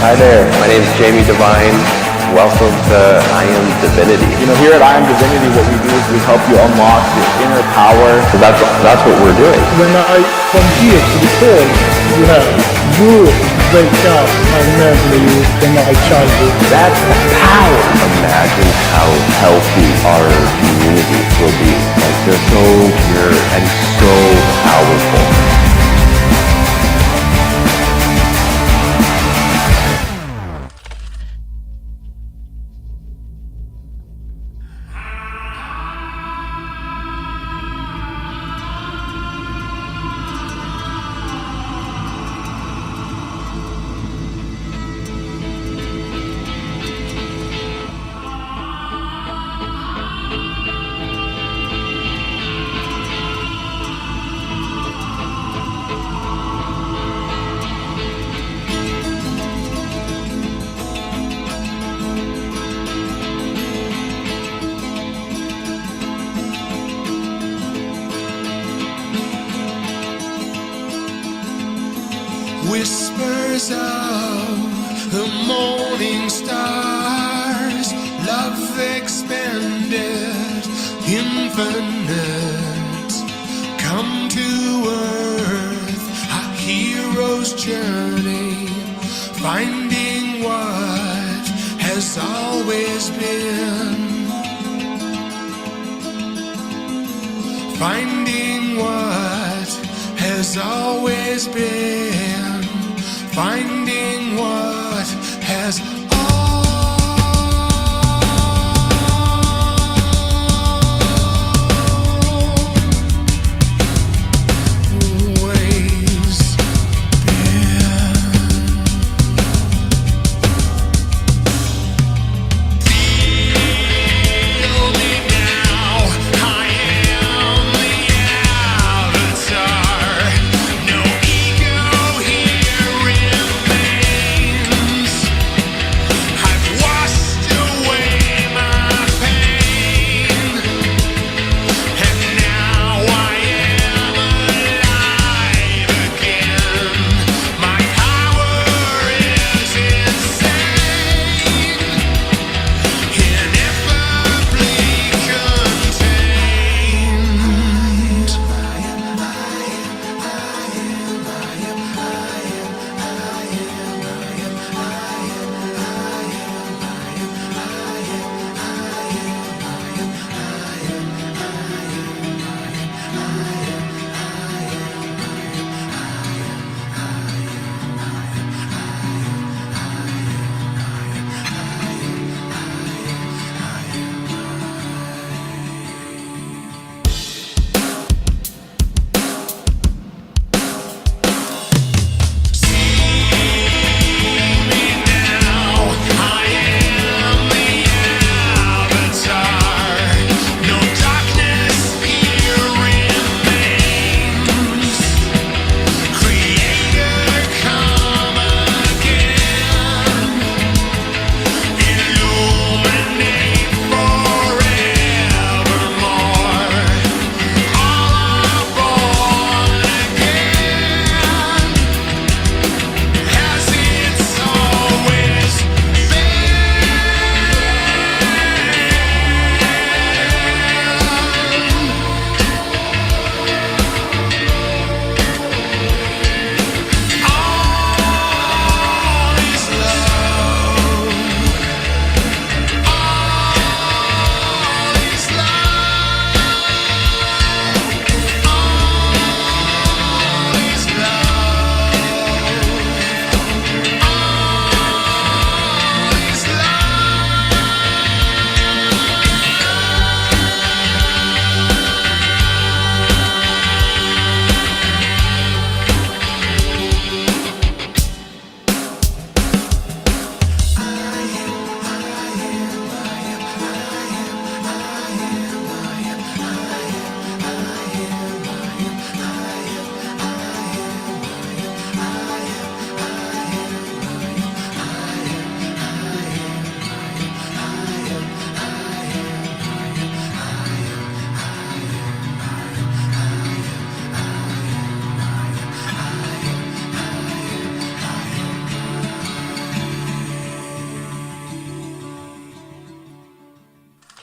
Hi there, my name is Jamie Devine. Welcome to IAMDIVINITY. You know, here at IAMDIVINITY, what we do is we help you unlock your inner power. So that's what we're doing. When I come here to the call, you wake up and remember you from my childhood. That's the power. Imagine how healthy our community will be. Like, they're so pure and so powerful. Whispers of the morning stars, love expanded, infinite, come to earth, a hero's journey, finding what has always been, finding what has always been, finding what has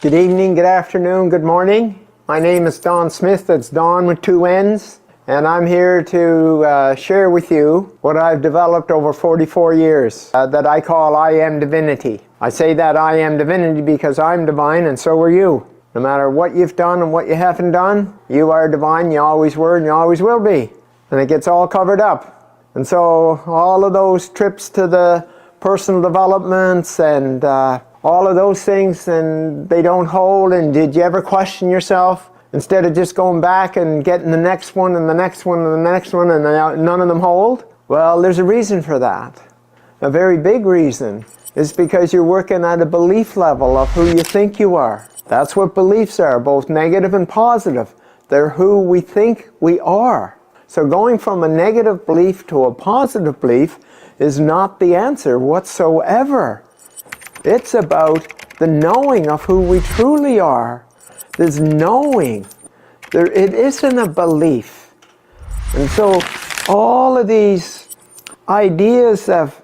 Good evening, good afternoon, good morning. My name is Don Smith, that's Don with 2 N's, and I'm here to share with you what I've developed over 44 years that I call IAMDIVINITY. I say that I am divinity because I'm divine and so are you. No matter what you've done and what you haven't done, you are divine, you always were and you always will be. And it gets all covered up. And so all of those trips to the personal developments and all of those things, and they don't hold. And did you ever question yourself instead of just going back and getting the next one and the next one and the next one and none of them hold? Well, there's a reason for that. A very big reason is because you're working at a belief level of who you think you are. That's what beliefs are, both negative and positive. They're who we think we are. So going from a negative belief to a positive belief is not the answer whatsoever. It's about the knowing of who we truly are. There's knowing. It isn't a belief. And so all of these ideas of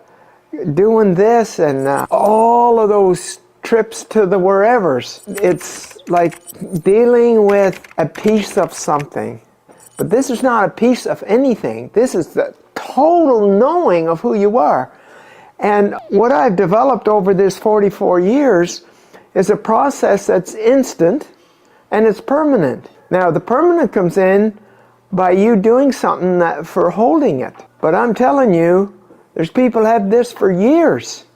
doing this and all of those trips to the wherevers, it's like dealing with a piece of something. But this is not a piece of anything. This is the total knowing of who you are. And what I've developed over this 44 years is a process that's instant and it's permanent. Now the permanent comes in by you doing something for holding it. But I'm telling you, there's people have this for years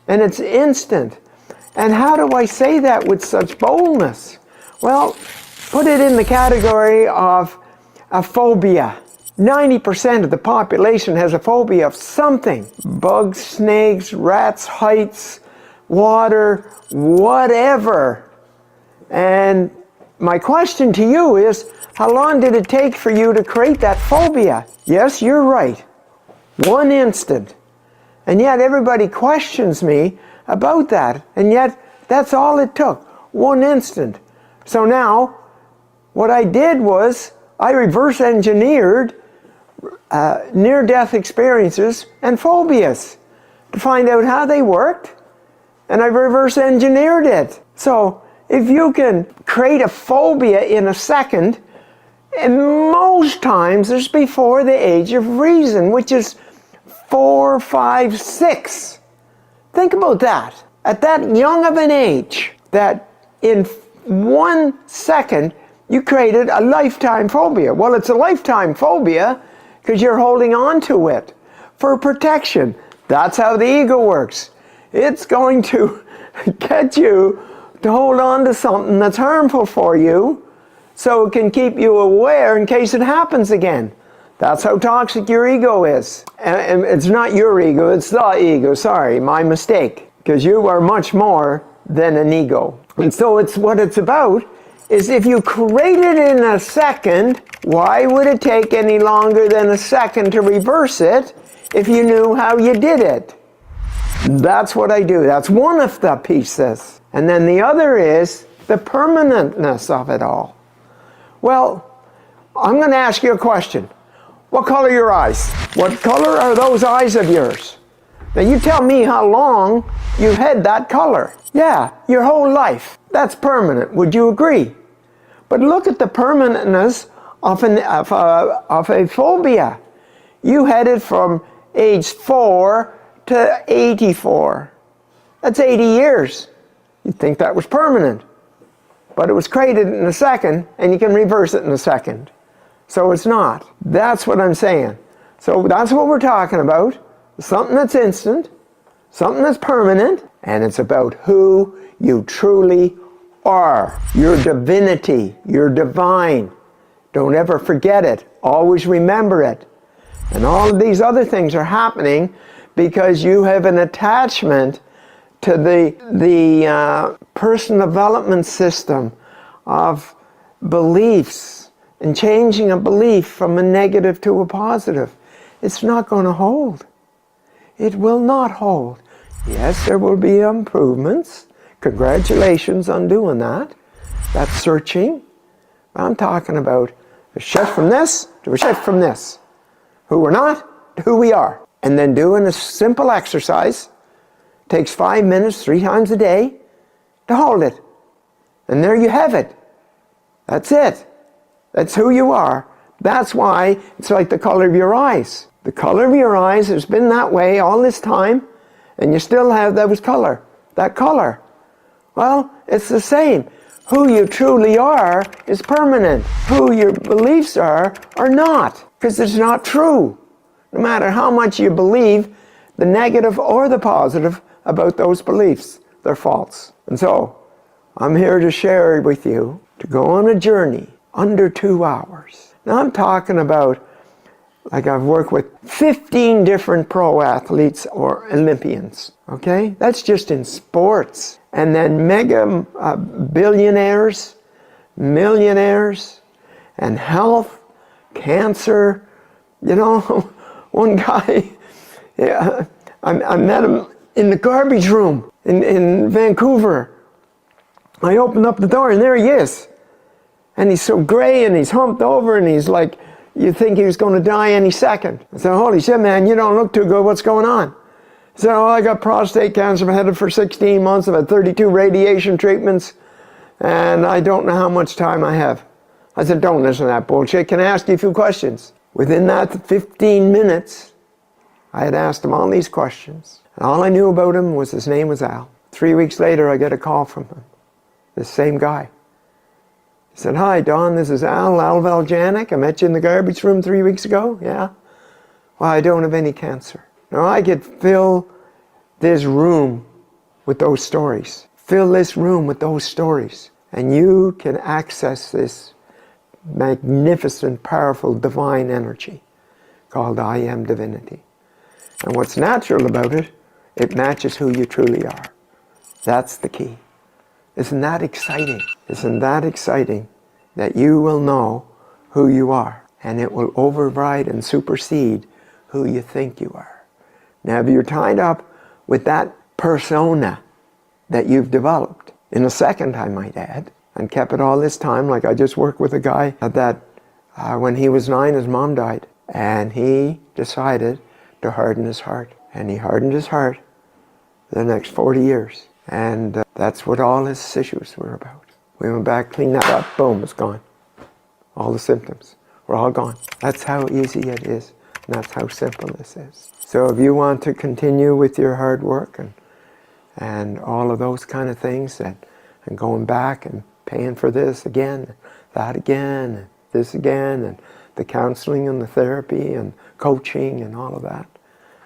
and it's instant. And how do I say that with such boldness? Well, put it in the category of a phobia. 90% of the population has a phobia of something. Bugs, snakes, rats, heights, water, whatever. And my question to you is, how long did it take for you to create that phobia? Yes, you're right. 1 instant. And yet everybody questions me about that. And yet that's all it took. 1 instant. So now what I did was I reverse engineered near-death experiences and phobias to find out how they worked, and I reverse engineered it. So if you can create a phobia in a second, and most times it's before the age of reason, which is 4, 5, 6. Think about that. At that young of an age, that in 1 second you created a lifetime phobia. Well, it's a lifetime phobia because you're holding on to it for protection. That's how the ego works. It's going to get you to hold on to something that's harmful for you so it can keep you aware in case it happens again. That's how toxic your ego is. And it's not your ego, it's the ego. Sorry, my mistake. Because you are much more than an ego. And so what it's about is if you create it in a second, why would it take any longer than a second to reverse it if you knew how you did it? That's what I do. That's one of the pieces. And then the other is the permanentness of it all. Well, I'm going to ask you a question. What color are your eyes? What color are those eyes of yours? Now you tell me how long you've had that color. Yeah, your whole life. That's permanent. Would you agree? But look at the permanentness of a phobia. You had it from age 4 to 84. That's 80 years. You'd think that was permanent. But it was created in a second, and you can reverse it in a second. So it's not. That's what I'm saying. So that's what we're talking about. Something that's instant, something that's permanent, and it's about who you truly are. Your divinity, you're divine. Don't ever forget it. Always remember it. And all of these other things are happening because you have an attachment to the personal development system of beliefs and changing a belief from a negative to a positive. It's not going to hold. It will not hold. Yes, there will be improvements. Congratulations on doing that. That's searching. I'm talking about a shift from this to a shift from this. Who we're not to who we are. And then doing a simple exercise. Takes 5 minutes 3 times a day to hold it. And there you have it. That's it. That's who you are. That's why it's like the color of your eyes. The color of your eyes has been that way all this time, and you still have that color. Well, it's the same. Who you truly are is permanent. Who your beliefs are not, because it's not true. No matter how much you believe, the negative or the positive about those beliefs, they're false. And so, I'm here to share with you to go on a journey under 2 hours. Now I'm talking about, like I've worked with 15 different pro athletes or Olympians, okay? That's just in sports. And then mega billionaires, millionaires, and health, cancer. You know, one guy, yeah, I met him in the garbage room in Vancouver. I opened up the door and there he is. And he's so gray and he's humped over and he's like, you think he was going to die any second. I said, holy shit, man, you don't look too good. What's going on? He said, oh, I got prostate cancer. I've had it for 16 months. I've had 32 radiation treatments. And I don't know how much time I have. I said, don't listen to that bullshit. Can I ask you a few questions? Within that 15 minutes, I had asked him all these questions. And all I knew about him was his name was Al. 3 weeks later, I get a call from him. This same guy. He said, hi, Don, this is Al Valjanic. I met you in the garbage room 3 weeks ago. Yeah? Well, I don't have any cancer. Now, I could fill this room with those stories. Fill this room with those stories. And you can access this magnificent, powerful, divine energy called I Am Divinity. And what's natural about it, it matches who you truly are. That's the key. Isn't that exciting? Isn't that exciting that you will know who you are and it will override and supersede who you think you are? Now, if you're tied up with that persona that you've developed, in a second, I might add, and kept it all this time, like I just worked with a guy that when he was 9, his mom died, and he decided to harden his heart. And he hardened his heart for the next 40 years. And that's what all his issues were about. We went back, cleaned that up, boom, it's gone. All the symptoms were all gone. That's how easy it is, and that's how simple this is. So if you want to continue with your hard work and all of those kind of things, and going back and paying for this again, that again, and this again, and the counseling and the therapy and coaching and all of that,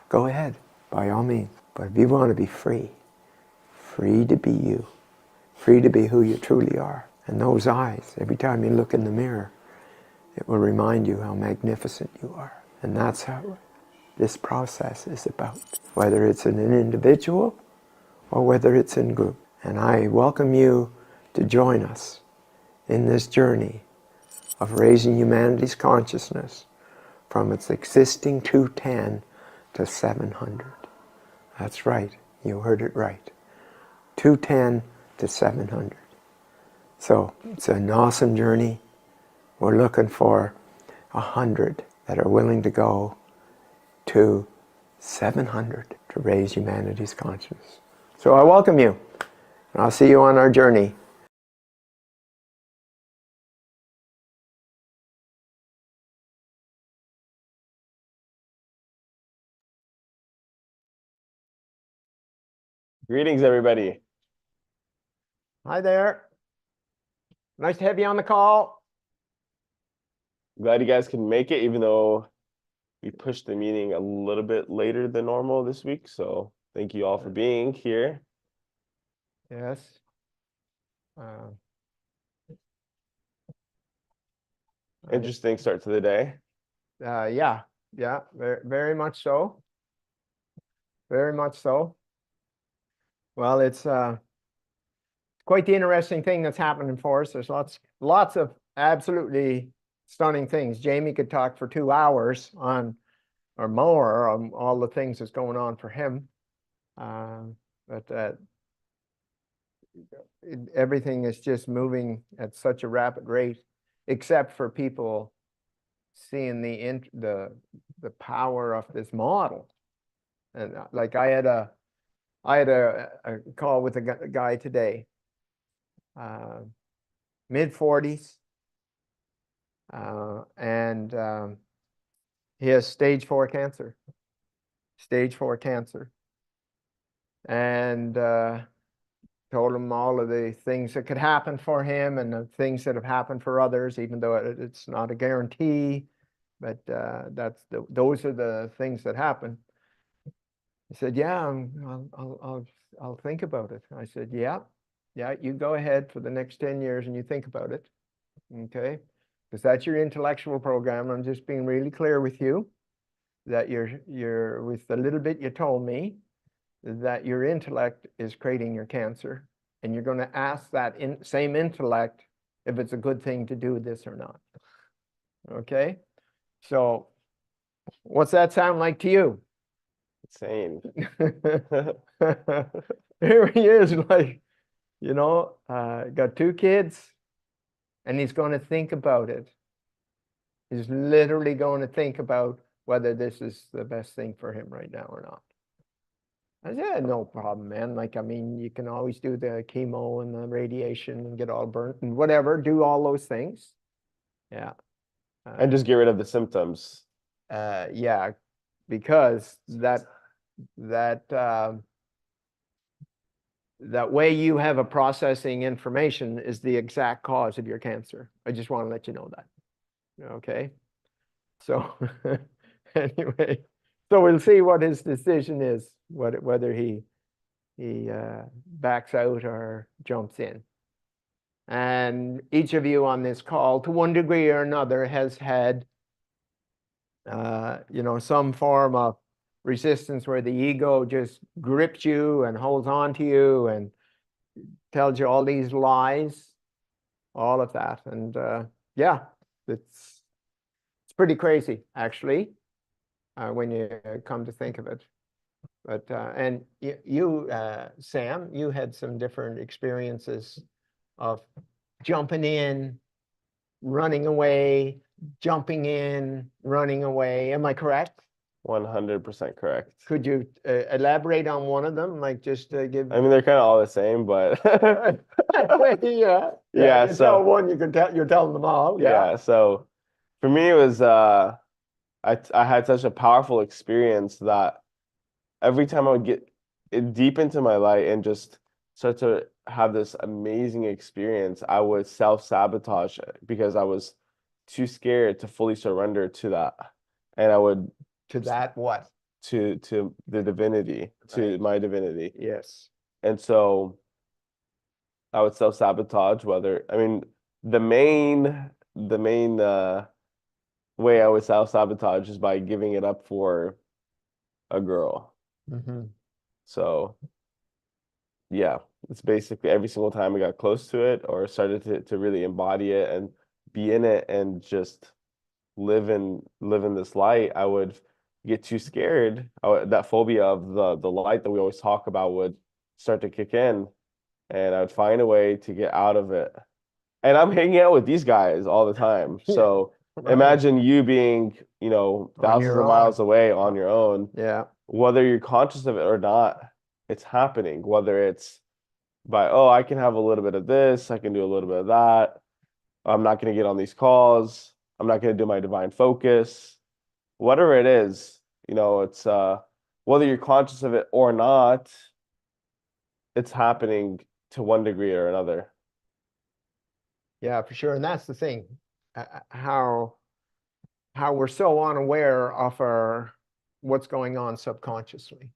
go ahead, by all means. But if you want to be free, free to be you, free to be who you truly are. And those eyes, every time you look in the mirror, it will remind you how magnificent you are. And that's how this process is about, whether it's in an individual or whether it's in group. And I welcome you to join us in this journey of raising humanity's consciousness from its existing 210 to 700. That's right, you heard it right. 210 to 700. So it's an awesome journey. We're looking for 100 that are willing to go to 700 to raise humanity's consciousness. So I welcome you, and I'll see you on our journey. Greetings, everybody. Hi there. Nice to have you on the call. Glad you guys can make it, even though we pushed the meeting a little bit later than normal this week. So thank you all for being here. Yes. Interesting start to the day. Yeah, very, very much so. Very much so. Well, it's quite the interesting thing that's happening for us. There's lots of absolutely stunning things. Jamie could talk for 2 hours on, or more, on all the things that's going on for him. But everything is just moving at such a rapid rate, except for people seeing the power of this model. And like I had a call with a guy today, mid-40s, and he has stage 4 cancer. Stage 4 cancer. And told him all of the things that could happen for him and the things that have happened for others, even though it's not a guarantee, but those are the things that happen. He said, yeah, I'll think about it. I said, yeah, you go ahead for the next 10 years and you think about it, okay? Because that's your intellectual program. I'm just being really clear with you that you're with the little bit you told me, that your intellect is creating your cancer, and you're going to ask that same intellect if it's a good thing to do this or not. Okay? So what's that sound like to you? Insane. Here he is, like, you know, got 2 kids, and he's going to think about it. He's literally going to think about whether this is the best thing for him right now or not. I said, yeah, no problem, man. Like, I mean, you can always do the chemo and the radiation and get all burnt and whatever, do all those things. Yeah. And just get rid of the symptoms. Yeah, because that way you have a processing information is the exact cause of your cancer. I just want to let you know that. Okay. So anyway, so we'll see what his decision is, whether he backs out or jumps in. And each of you on this call, to one degree or another, has had you know, some form of resistance where the ego just grips you and holds on to you and tells you all these lies, all of that. And yeah, it's pretty crazy, actually, when you come to think of it. But and you, Sam, you had some different experiences of jumping in, running away, jumping in, running away. Am I correct? 100% correct. Could you elaborate on one of them? Like, just give. I mean, they're kind of all the same, but yeah. Yeah, You so- tell one, you can tell. You're telling them all. yeah. So for me, it was I had such a powerful experience that every time I would get deep into my light and just start to have this amazing experience, I would self-sabotage because I was too scared to fully surrender to that. And I would To that what? to the divinity, to Right. my divinity. Yes. And so I would self-sabotage, I mean, the main way I would self-sabotage is by giving it up for a girl. Mm-hmm. So yeah, it's basically every single time I got close to it or started to really embody it and be in it and just live in this light, I would get too scared. That phobia of the light that we always talk about would start to kick in, and I would find a way to get out of it. And I'm hanging out with these guys all the time. So Right. imagine you being, you know, On thousands your of miles own. away on your own. Yeah. Whether you're conscious of it or not, it's happening. Whether it's by, oh, I can have a little bit of this, I can do a little bit of that. I'm not going to get on these calls. I'm not going to do my divine focus. Whatever it is, you know, it's whether you're conscious of it or not, it's happening to one degree or another. Yeah, for sure. And that's the thing, how we're so unaware of what's going on subconsciously.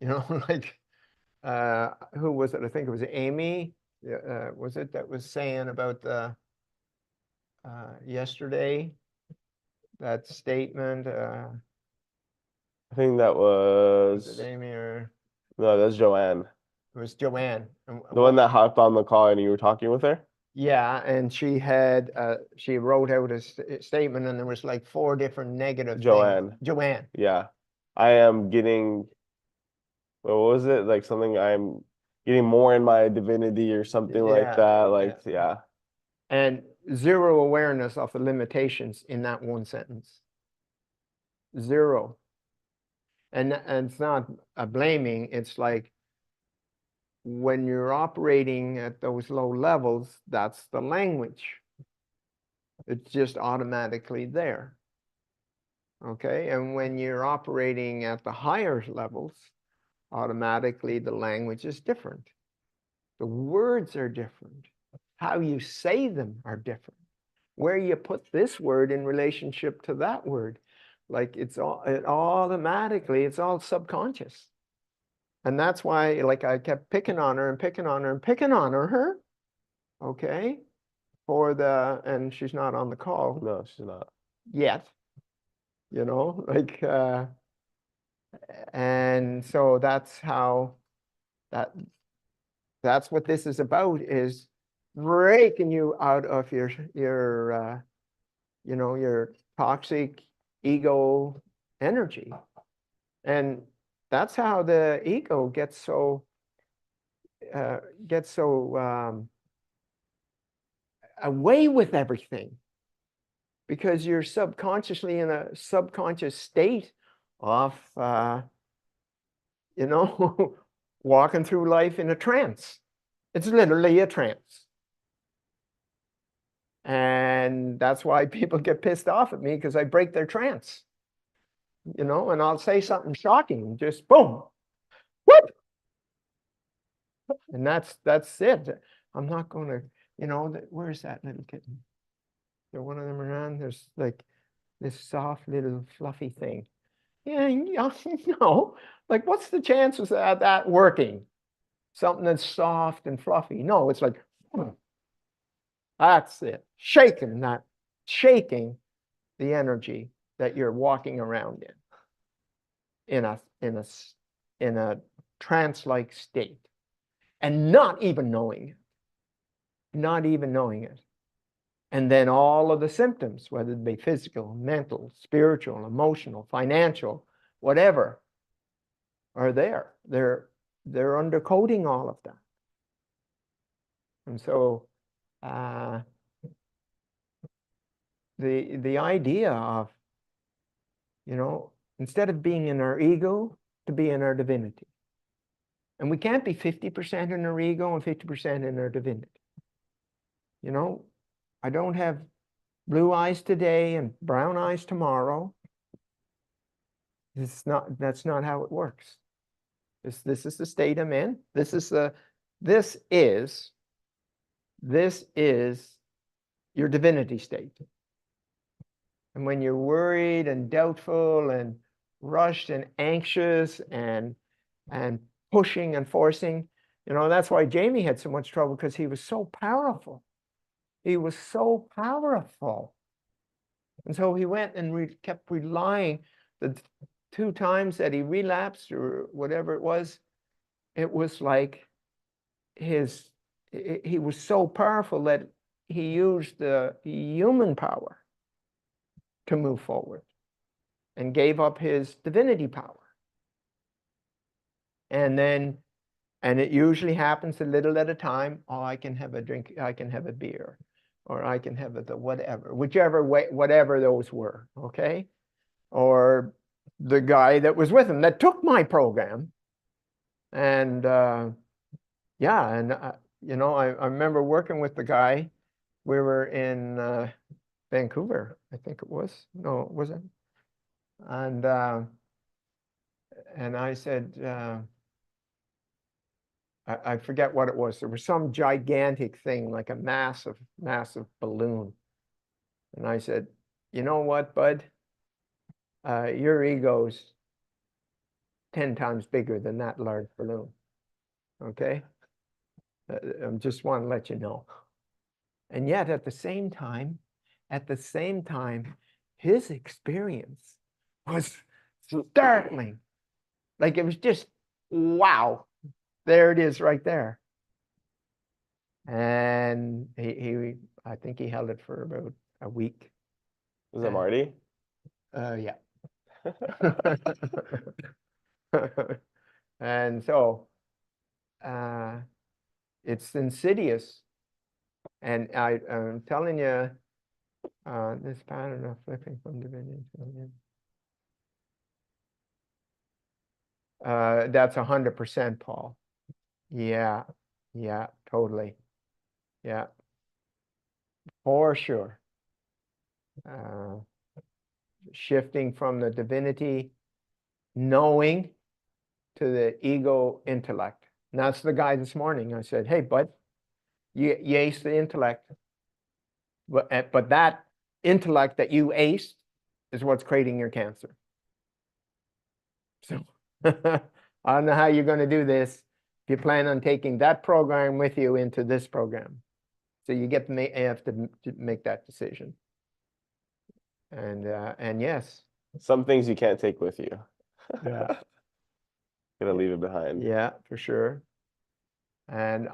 You know, like, who was it? I think it was Amy. Was it that was saying about the yesterday, that statement? I think that Was was it Amy or no, that's Joanne, it was Joanne? the one that hopped on the call and you were talking with her. Yeah, and she wrote out a statement, and there was like 4 different negative Joanne. things. Joanne. Yeah, I am getting. What was it? Like something I'm getting more in my divinity or something like Yeah, that. Like, yeah. And zero awareness of the limitations in that one sentence. Zero. And it's not a blaming, it's like when you're operating at those low levels, that's the language. It's just automatically there. Okay, and when you're operating at the higher levels, automatically the language is different. The words are different. How you say them are different. Where you put this word in relationship to that word. Like it's all subconscious. And that's why, like, I kept picking on her and picking on her and picking on her. Okay. And she's not on the call. No, she's not. Yet. You know, like, and so that's how that's what this is about, is breaking you out of your you know, your toxic ego energy. And that's how the ego gets so away with everything, because you're subconsciously in a subconscious state of you know, walking through life in a trance. It's literally a trance. And that's why people get pissed off at me, because I break their trance. You know, and I'll say something shocking, just boom, whoop. And that's it. I'm not going to, you know, where's that little kitten? Is there one of them around? There's like this soft little fluffy thing. Yeah, no. Like, what's the chances of that working? Something that's soft and fluffy. No, it's like, that's it. Shaking the energy that you're walking around in a trance-like state, and not even knowing it. And then all of the symptoms, whether it be physical, mental, spiritual, emotional, financial, whatever, are there. They're undercoding all of that. And so the idea of, you know, instead of being in our ego, to be in our divinity. And we can't be 50% in our ego and 50% in our divinity. You know, I don't have blue eyes today and brown eyes tomorrow. That's not how it works. This is the state I'm in. This is your divinity state. And when you're worried and doubtful and rushed and anxious and pushing and forcing, you know, that's why Jamie had so much trouble, because he was so powerful. He was so powerful. And so he went and kept relying. The 2 times that he relapsed or whatever it was like he was so powerful that he used the human power to move forward and gave up his divinity power. And it usually happens a little at a time. Oh, I can have a drink, I can have a beer, or I can have whichever way, whatever those were, okay? Or the guy that was with him that took my program. And yeah, and you know, I remember working with the guy. We were in Vancouver, I think it was. No, was it? And I said, I forget what it was. There was some gigantic thing, like a massive balloon. And I said, you know what, bud? Your ego's 10 times bigger than that large balloon. Okay? I just want to let you know. And yet at the same time, his experience was startling. Like, it was just, wow. There it is right there. And I think he held it for about a week. Was that Marty? Yeah. And so it's insidious. And I'm telling you, this pattern of flipping from divinity to that's 100%, Paul. Yeah, yeah, totally. Yeah, for sure. Shifting from the divinity knowing to the ego intellect. And that's the guy this morning. I said, hey, bud, you aced the intellect. But that intellect that you aced is what's creating your cancer. So I don't know how you're going to do this if you plan on taking that program with you into this program. So you have to make that decision. And yes. Some things you can't take with you. Yeah. Gonna leave it behind. Yeah, for sure. And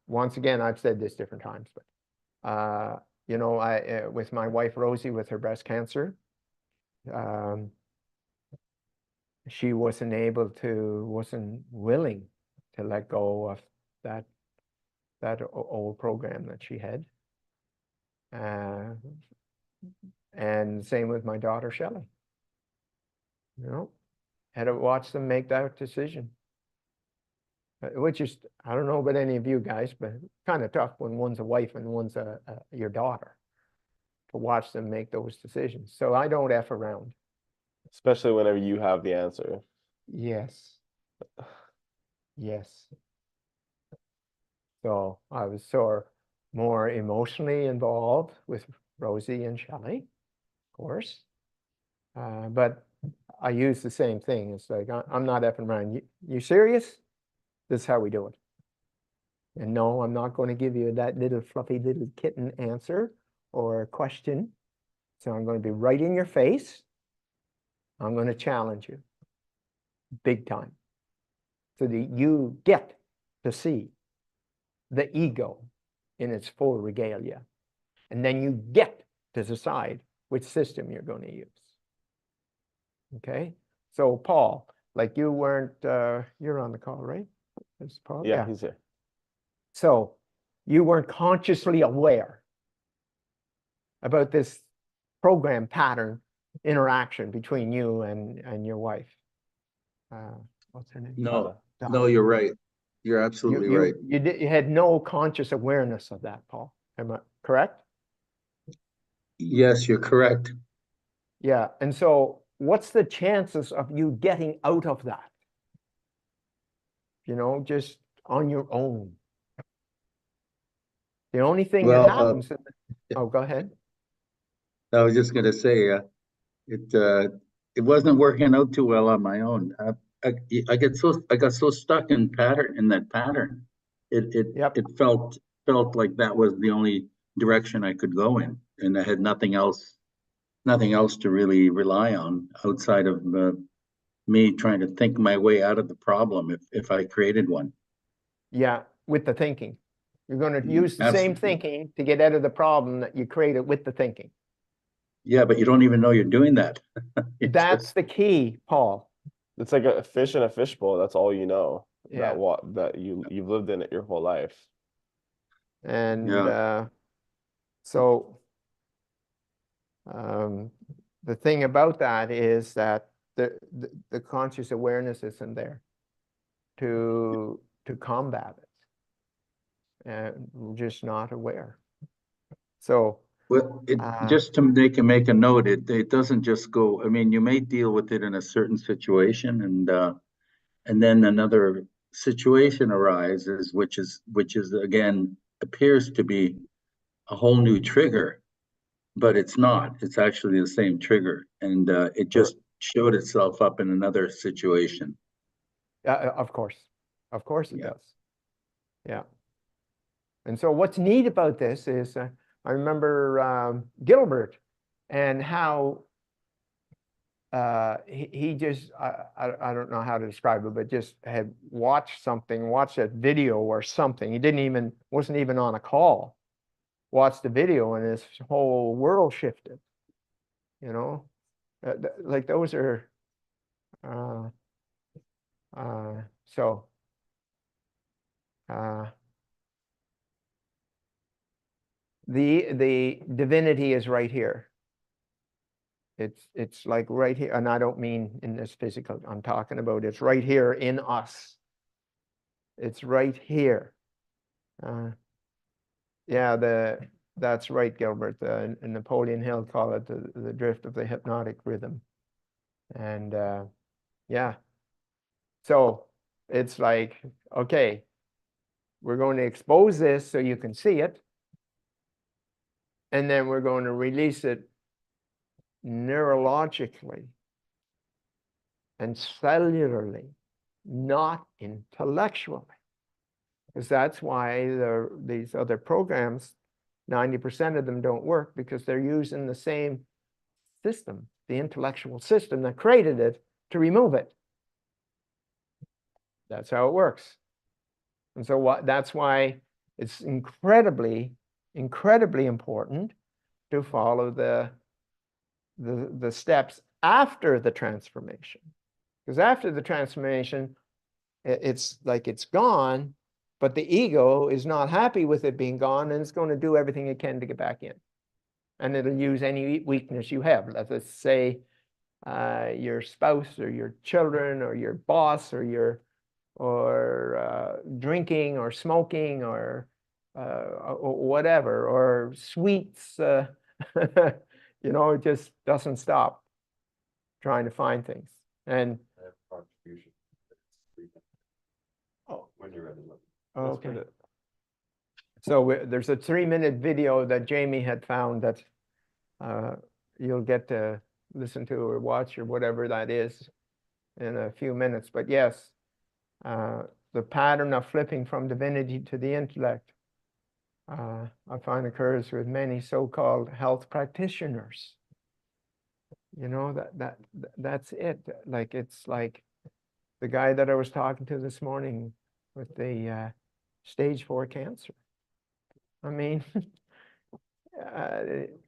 once again, I've said this different times, but you know, with my wife Rosie with her breast cancer, she wasn't willing to let go of that old program that she had. And same with my daughter Shelley. You know, had to watch them make that decision. Which is, I don't know about any of you guys, but kind of tough when one's a wife and one's your daughter, to watch them make those decisions. So I don't F around. Especially whenever you have the answer. Yes. Yes. So I was more emotionally involved with Rosie and Shelley, of course. But I use the same thing. It's like, I'm not effing around. You serious? This is how we do it. And no, I'm not going to give you that little fluffy little kitten answer or question. So I'm going to be right in your face. I'm going to challenge you big time so that you get to see the ego in its full regalia. And then you get to decide which system you're going to use. Okay? So Paul, like you weren't, you're on the call, right? Paul? Yeah, he's here. So you weren't consciously aware about this program pattern interaction between you and your wife. What's her name? No, no, you're right. You're absolutely right. You had no conscious awareness of that, Paul. Am I correct? Yes, you're correct. Yeah. And so what's the chances of you getting out of that? You know, just on your own. The only thing that happens. Oh, go ahead. I was just going to say, it wasn't working out too well on my own. I got so stuck in that pattern. It felt like that was the only direction I could go in, and I had nothing else to really rely on outside of me trying to think my way out of the problem if I created one. Yeah, with the thinking. You're going to use the same thinking to get out of the problem that you created with the thinking. Yeah, but you don't even know you're doing that. That's the key, Paul. It's like a fish in a fishbowl. That's all you know. Yeah. That you've lived in it your whole life. And so the thing about that is that the conscious awareness isn't there to combat it. And we're just not aware. So well, just to make a note, it doesn't just go. I mean, you may deal with it in a certain situation, and then another situation arises, which is again appears to be a whole new trigger, but it's not. It's actually the same trigger, and it just showed itself up in another situation. Of course it does. Yeah. And so what's neat about this is I remember Gilbert and how he just, I don't know how to describe it, but just had watched a video or something. He wasn't even on a call, watched the video, and his whole world shifted, you know, like those are, so, the divinity is right here. It's like right here, and I don't mean in this physical, I'm talking about it's right here in us. It's right here. Yeah, that's right, Gilbert. Napoleon Hill called it the drift of the hypnotic rhythm. And yeah, so it's like, okay, we're going to expose this so you can see it. And then we're going to release it neurologically and cellularly, not intellectually. Because that's why these other programs, 90% of them don't work, because they're using the same system, the intellectual system that created it, to remove it. That's how it works. And so that's why it's incredibly, incredibly important to follow the steps after the transformation. Because after the transformation, it's like it's gone, but the ego is not happy with it being gone, and it's going to do everything it can to get back in. And it'll use any weakness you have. Let's say your spouse or your children or your boss or drinking or smoking or whatever, or sweets. You know, it just doesn't stop trying to find things. And when you're ready. okay. So there's a 3-minute video that Jamie had found that you'll get to listen to or watch or whatever that is in a few minutes. But yes, the pattern of flipping from divinity to the intellect, I find occurs with many so-called health practitioners. You know, that's it. Like, it's like the guy that I was talking to this morning with the stage 4 cancer. I mean,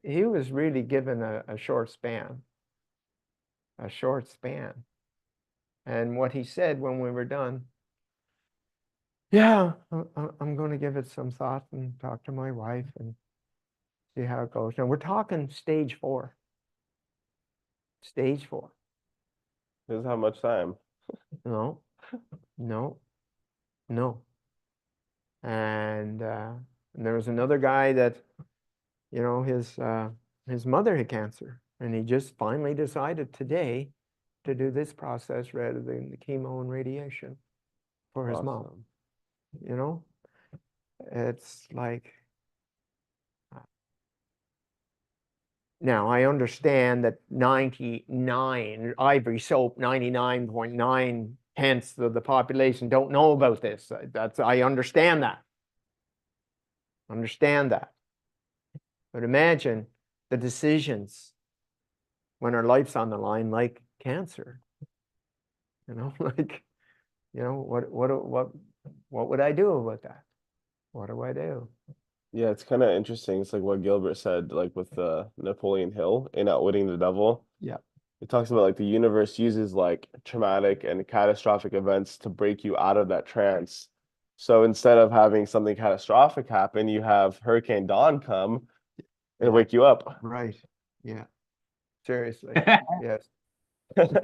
he was really given a short span. A short span. And what he said when we were done, yeah, I'm going to give it some thought and talk to my wife and see how it goes. And we're talking stage 4. Stage 4. Doesn't have much time. No. And there was another guy that, you know, his mother had cancer, and he just finally decided today to do this process rather than the chemo and radiation for his mom. You know, it's like, now I understand that 99 ivory soap, 99.9% of the population don't know about this. I understand that. But imagine the decisions when our life's on the line, like cancer. You know, like, you know, what would I do about that? What do I do? Yeah, it's kind of interesting. It's like what Gilbert said, like with Napoleon Hill in Outwitting the Devil. Yeah. It talks about like the universe uses like traumatic and catastrophic events to break you out of that trance. So instead of having something catastrophic happen, you have Hurricane Dawn come and wake you up. Right. Yeah. Seriously. Yes. Can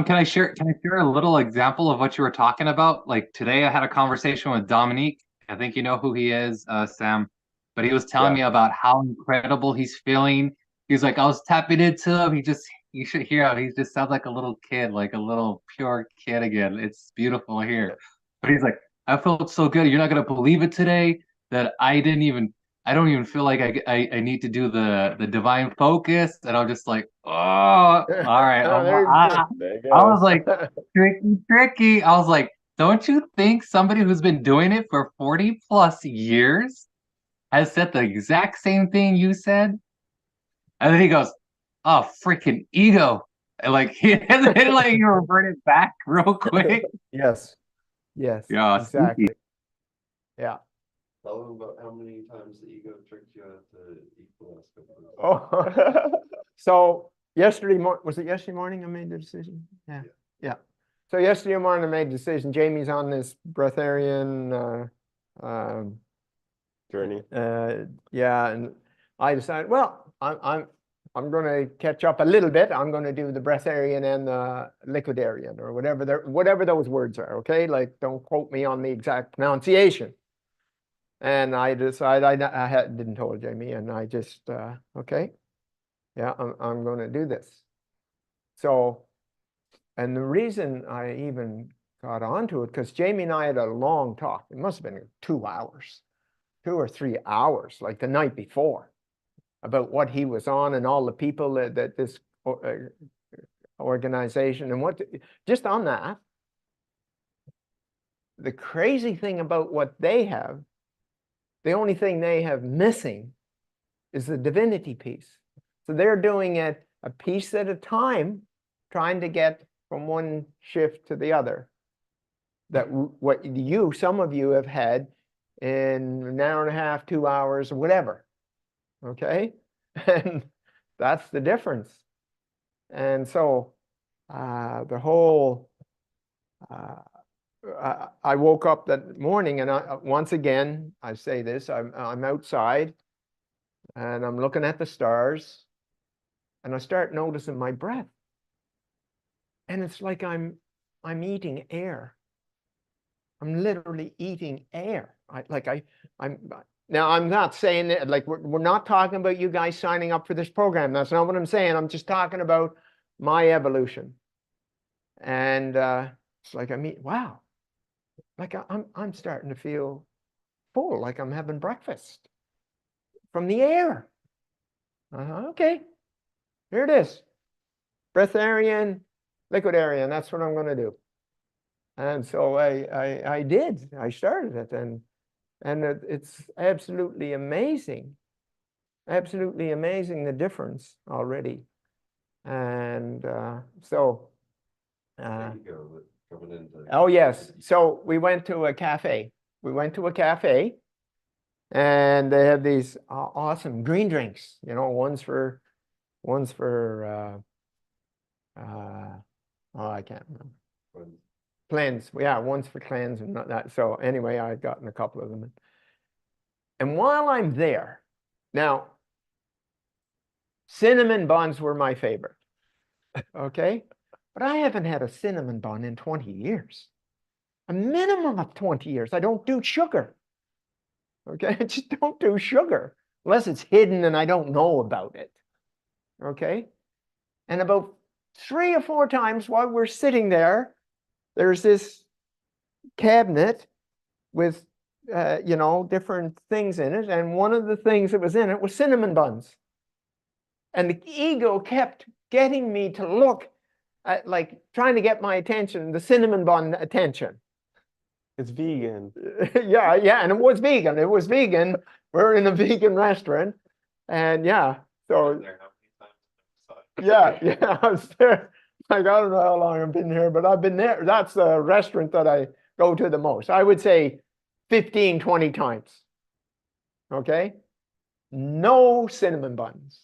I share a little example of what you were talking about? Like today I had a conversation with Dominique. I think you know who he is, Sam. But he was telling me about how incredible he's feeling. He's like, I was tapping into him. You should hear him. He just sounds like a little kid, like a little pure kid again. It's beautiful here. But he's like, I felt so good. You're not gonna believe it today that I don't even feel like I need to do the divine focus. And I'm just like, oh, all right. I was like, tricky. I was like, don't you think somebody who's been doing it for 40 plus years has said the exact same thing you said? And then he goes, oh, freaking ego. And like, and then like you reverted back real quick. Yes. Yeah, exactly. Sneaky. Yeah. Tell them about how many times the ego tricked you out to equal us. Oh, so yesterday morning, was it yesterday morning I made the decision? Yeah. So yesterday morning I made the decision. Jamie's on this breatharian Journey. yeah, and I decided, well, I'm I'm going to catch up a little bit. I'm going to do the breatharian and the liquidarian, or whatever those words are. Okay, like don't quote me on the exact pronunciation. And I decided didn't told Jamie, and I just okay, yeah, I'm going to do this. So, and the reason I even got onto it, because Jamie and I had a long talk. It must have been 2 hours, 2 or 3 hours, like the night before, about what he was on and all the people that this organization and what, just on that. The crazy thing about what they have, the only thing they have missing is the divinity piece. So they're doing it a piece at a time, trying to get from one shift to the other. That what some of you have had in an hour and a half, 2 hours, or whatever. Okay? And that's the difference. And so the whole, I woke up that morning, and once again, I say this, I'm outside and I'm looking at the stars, and I start noticing my breath. And it's like I'm eating air. I'm literally eating air. Now, I'm not saying that, like, we're not talking about you guys signing up for this program. That's not what I'm saying. I'm just talking about my evolution. And it's like wow, like I'm starting to feel full, like I'm having breakfast from the air. Okay, here it is. Breatharian, liquidarian, that's what I'm going to do. And so I did. I started it, and it's absolutely amazing. Absolutely amazing, the difference already. And so oh yes, so we went to a cafe. And they have these awesome green drinks, you know, one's for oh, I can't remember. Cleanse. Yeah, one's for cleanse and not that. So anyway, I've gotten a couple of them. And while I'm there, now, cinnamon buns were my favorite. Okay? But I haven't had a cinnamon bun in 20 years. A minimum of 20 years. I don't do sugar. Okay? I just don't do sugar unless it's hidden and I don't know about it. Okay? And about 3 or 4 times while we're sitting there, there's this cabinet with, you know, different things in it. And one of the things that was in it was cinnamon buns. And the ego kept getting me to look at, like, trying to get my attention, the cinnamon bun attention. It's vegan. Yeah, and it was vegan. It was vegan. We're in a vegan restaurant. And yeah, so yeah, I was there. Like, I don't know how long I've been here, but I've been there. That's the restaurant that I go to the most. I would say 15, 20 times. Okay? No cinnamon buns.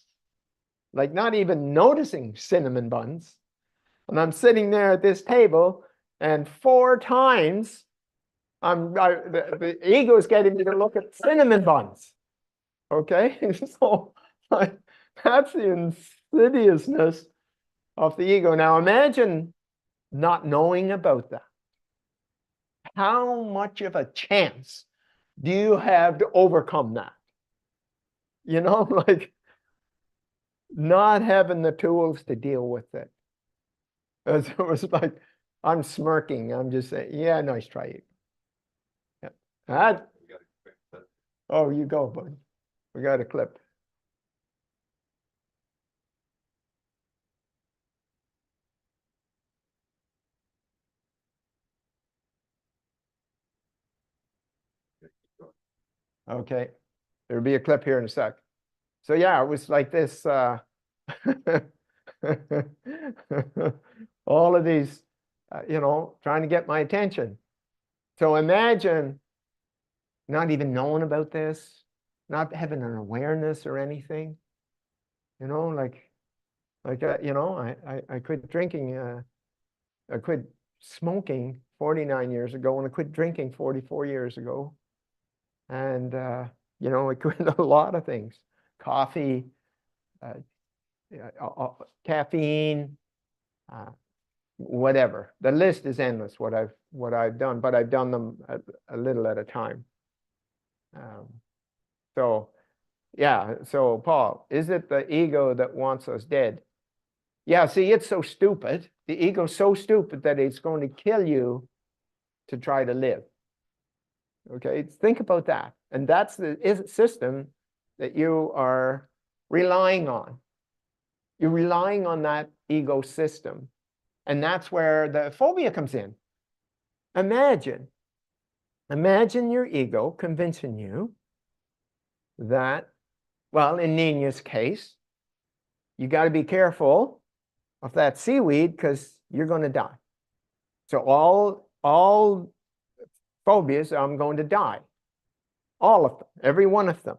Like, not even noticing cinnamon buns. And I'm sitting there at this table, and 4 times the ego is getting me to look at cinnamon buns. Okay? So that's the insidiousness of the ego. Now imagine not knowing about that. How much of a chance do you have to overcome that? You know, like, not having the tools to deal with it. It was like, I'm smirking. I'm just saying, yeah, nice try. Yeah. Oh, you go, buddy. We got a clip. Okay, there'll be a clip here in a sec. So yeah, it was like this, all of these, you know, trying to get my attention. So imagine not even knowing about this, not having an awareness or anything, you know, like you know, I quit drinking, I quit smoking 49 years ago, and I quit drinking 44 years ago. And, you know, I quit a lot of things, coffee, caffeine, whatever. The list is endless. What I've done, but I've done them a little at a time. So, yeah. So, Paul, is it the ego that wants us dead? Yeah. See, it's so stupid. The ego's so stupid that it's going to kill you to try to live. Okay, think about that. And that's the system that you are relying on. You're relying on that ego system. And that's where the phobia comes in. Imagine your ego convincing you that, well, in Nina's case, you got to be careful of that seaweed because you're going to die. So all phobias, I'm going to die. All of them, every one of them.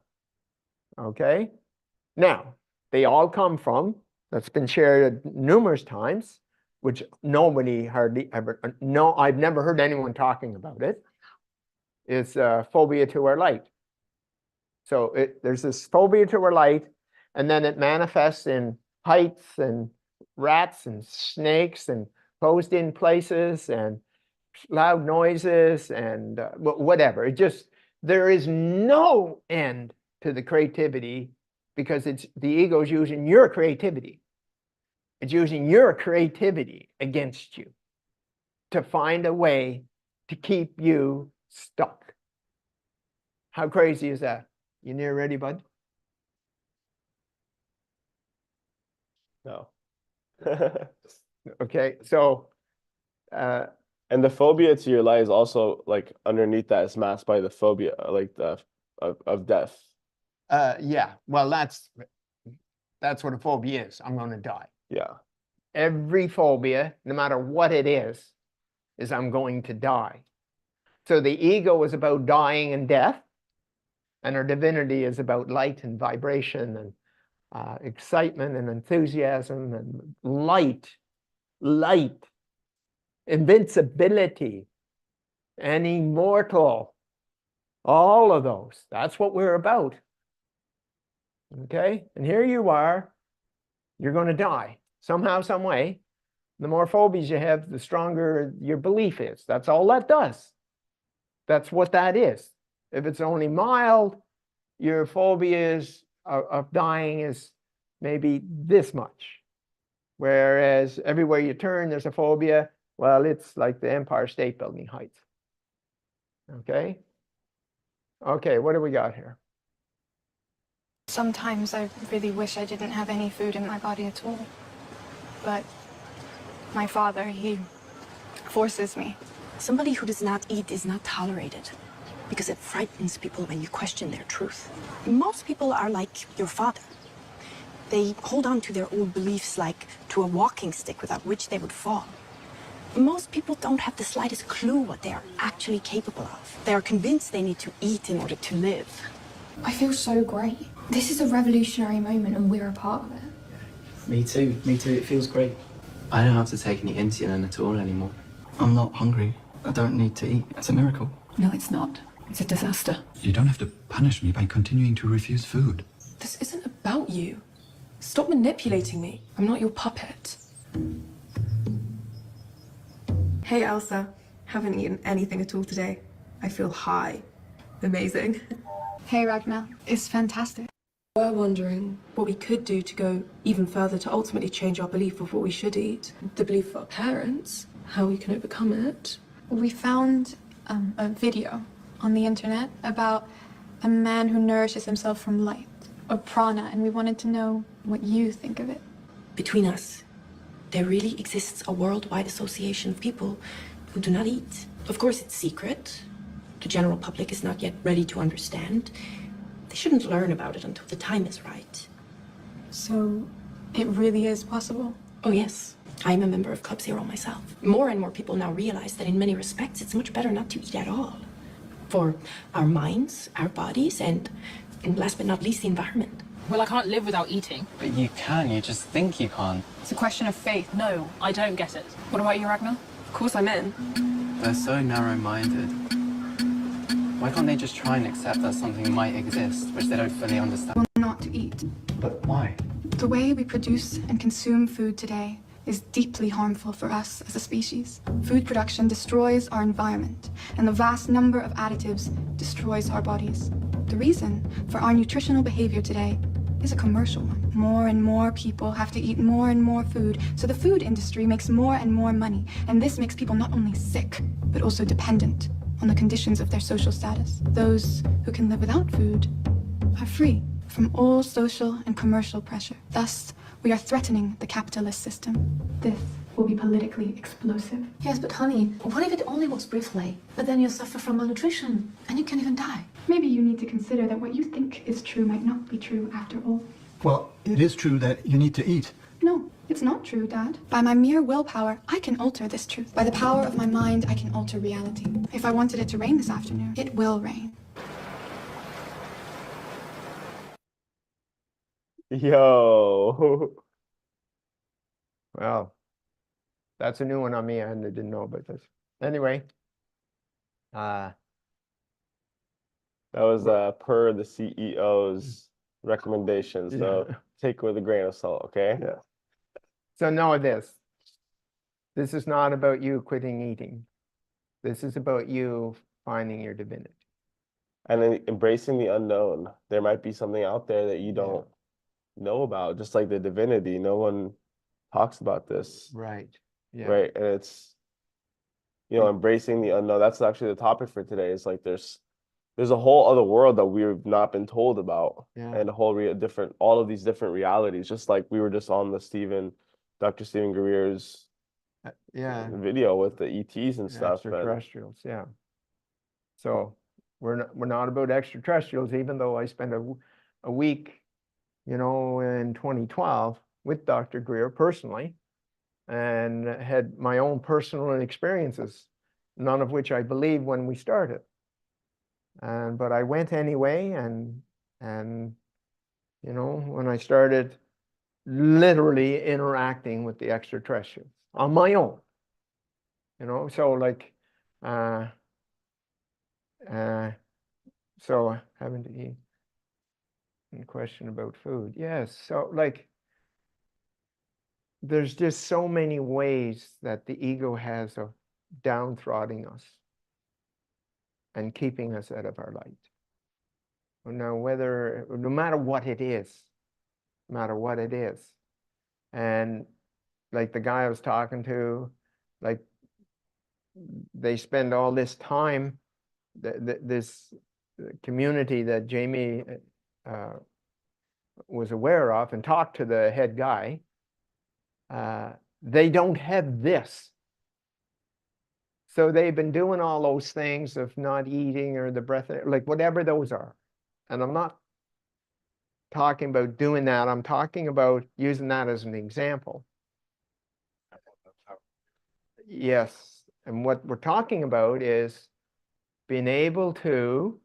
Okay? Now, they all come from, that's been shared numerous times, which nobody hardly ever, no, I've never heard anyone talking about it, is phobia to our light. So there's this phobia to our light, and then it manifests in heights and rats and snakes and closed in places and loud noises and whatever. There is no end to the creativity because the ego is using your creativity. It's using your creativity against you to find a way to keep you stuck. How crazy is that? You near ready, bud? No. Okay, so and the phobia to your life is also like underneath that is masked by the phobia, like of death. Yeah, well, that's what a phobia is. I'm going to die. Yeah. Every phobia, no matter what it is I'm going to die. So the ego is about dying and death, and our divinity is about light and vibration and excitement and enthusiasm and light, invincibility, and immortal. All of those. That's what we're about. Okay? And here you are. You're going to die somehow, some way. The more phobias you have, the stronger your belief is. That's all that does. That's what that is. If it's only mild, your phobias of dying is maybe this much. Whereas everywhere you turn, there's a phobia. Well, it's like the Empire State Building heights. Okay? Okay, what do we got here? Sometimes I really wish I didn't have any food in my body at all. But my father, he forces me. Somebody who does not eat is not tolerated because it frightens people when you question their truth. Most people are like your father. They hold on to their old beliefs like to a walking stick without which they would fall. Most people don't have the slightest clue what they are actually capable of. They are convinced they need to eat in order to live. I feel so great. This is a revolutionary moment and we're a part of it. Me too, it feels great. I don't have to take any insulin at all anymore. I'm not hungry. I don't need to eat. It's a miracle. No, it's not. It's a disaster. You don't have to punish me by continuing to refuse food. This isn't about you. Stop manipulating me. I'm not your puppet. Hey Elsa, haven't eaten anything at all today. I feel high. Amazing. Hey Ragnar, it's fantastic. We're wondering what we could do to go even further to ultimately change our belief of what we should eat. The belief of our parents, how we can overcome it. We found a video on the internet about a man who nourishes himself from light, or prana, and we wanted to know what you think of it. Between us, there really exists a worldwide association of people who do not eat. Of course, it's secret. The general public is not yet ready to understand. They shouldn't learn about it until the time is right. So, it really is possible? Oh, yes. I'm a member of Club Zero myself. More and more people now realize that in many respects, it's much better not to eat at all. For our minds, our bodies, and last but not least, the environment. Well, I can't live without eating. But you can, you just think you can't. It's a question of faith. No, I don't get it. What about you, Ragnar? Of course I'm in. They're so narrow-minded. Why can't they just try and accept that something might exist, which they don't fully understand? Well, not to eat. But why? The way we produce and consume food today is deeply harmful for us as a species. Food production destroys our environment, and the vast number of additives destroys our bodies. The reason for our nutritional behavior today is a commercial one. More and more people have to eat more and more food, so the food industry makes more and more money, and this makes people not only sick, but also dependent on the conditions of their social status. Those who can live without food are free from all social and commercial pressure. Thus, we are threatening the capitalist system. This will be politically explosive. Yes, but honey, what if it only works briefly? But then you'll suffer from malnutrition, and you can even die. Maybe you need to consider that what you think is true might not be true after all. Well, it is true that you need to eat. No, it's not true, Dad. By my mere willpower, I can alter this truth. By the power of my mind, I can alter reality. If I wanted it to rain this afternoon, it will rain. Yo. Well, that's a new one on me. I didn't know about this. Anyway, that was per the CEO's recommendations. So take it with a grain of salt, okay? Yeah. So know this. This is not about you quitting eating. This is about you finding your divinity. And then embracing the unknown. There might be something out there that you don't know about, just like the divinity. No one talks about this. Right. Yeah. Right. And it's, embracing the unknown. That's actually the topic for today. Is like there's a whole other world that we've not been told about, and a whole all of these different realities. Just like we were just on the Dr. Stephen Greer's video with the ETs and stuff. Extraterrestrials, So we're not about extraterrestrials, even though I spent a week, in 2012 with Dr. Greer personally, and had my own personal experiences, none of which I believed when we started. But I went anyway, and when I started literally interacting with the extraterrestrials on my own, so like, so having to eat. And question about food, yes. So like, there's just so many ways that the ego has of downtrodden us and keeping us out of our light. Now, no matter what it is, and like the guy I was talking to, like they spend all this time, this community that Jamie was aware of and talked to the head guy, they don't have this. So they've been doing all those things of not eating or the breath, like whatever those are. And I'm not talking about doing that. I'm talking about using that as an example. Yes. And what we're talking about is being able to,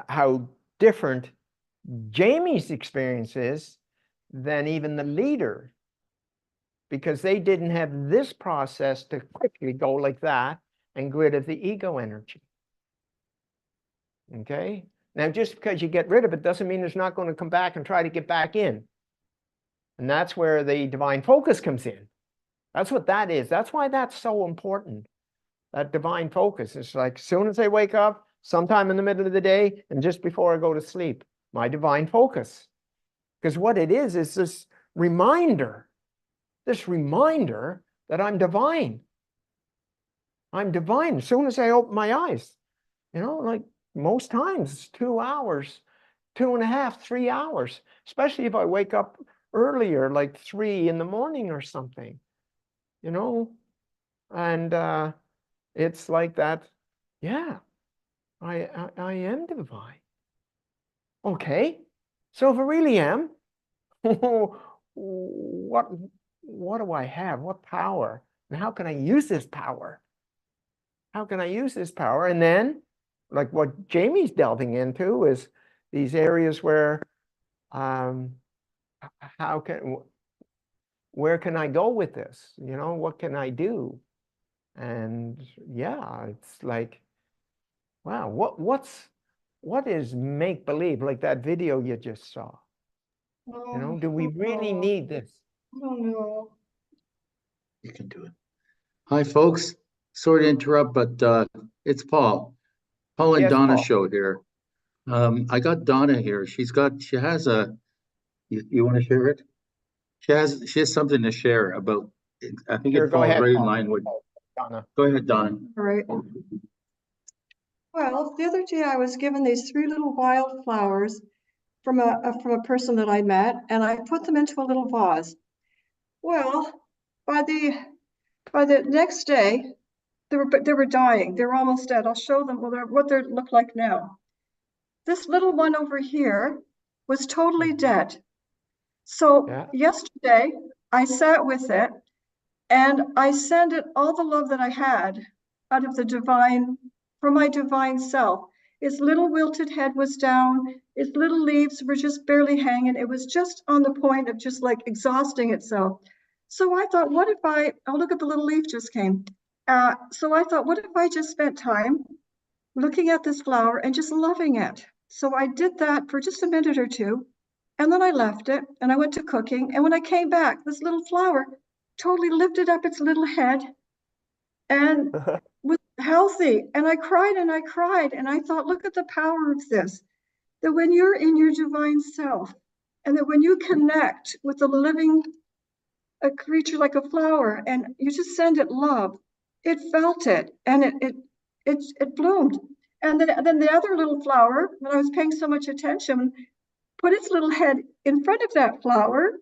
how different Jamie's experience is than even the leader, because they didn't have this process to quickly go like that and get rid of the ego energy. Okay? Now, just because you get rid of it doesn't mean it's not going to come back and try to get back in. And that's where the divine focus comes in. That's what that is. That's why that's so important. That divine focus. It's like as soon as I wake up, sometime in the middle of the day, and just before I go to sleep, my divine focus. Because what it is this reminder that I'm divine. I'm divine as soon as I open my eyes. Like most times it's 2 hours, 2.5, 3 hours, especially if I wake up earlier, like 3 in the morning or something, and it's like that. Yeah, I am divine. Okay, so if I really am, what do I have? What power? And how can I use this power? How can I use this power? And then, like what Jamie's delving into is these areas where, where can I go with this? What can I do? And yeah, it's like, wow, what is make-believe? Like that video you just saw. You know, do we really need this? I don't know. You can do it. Hi, folks. Sorry to interrupt, but it's Paul. Paul and Yes, Donna Paul. show here. I got Donna here. She has a, you want to share it? She has something to share about, I think Sure, it go falls ahead, right in Paul. line with, Donna. go ahead, Donna. All right. Well, the other day I was given these 3 little wildflowers from a person that I met, and I put them into a little vase. Well, by the next day, they were dying. They were almost dead. I'll show them what they look like now. This little one over here was totally dead. So yesterday I sat with it and I sent it all the love that I had out of the divine, from my divine self. Its little wilted head was down. Its little leaves were just barely hanging. It was just on the point of just like exhausting itself. So I thought, what if oh, look at the little leaf just came. So I thought, what if I just spent time looking at this flower and just loving it? So I did that for just a minute or two. And then I left it and I went to cooking. And when I came back, this little flower totally lifted up its little head and was healthy. And I cried and I cried. And I thought, look at the power of this, that when you're in your divine self and that when you connect with a living, a creature like a flower, and you just send it love, it felt it and it bloomed. And then the other little flower, when I was paying so much attention, put its little head in front of that flower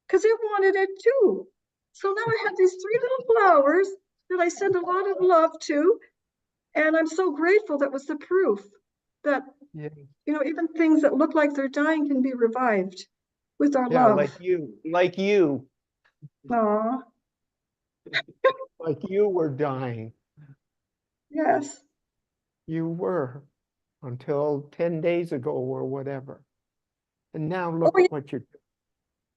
because it wanted it too. So now I have these 3 little flowers that I send a lot of love to. And I'm so grateful. That was the proof that, you know, even things that look like they're dying can be revived with our love. Like you. Aww. Like you were dying. Yes. You were, until 10 days ago or whatever. And now look at what you're doing.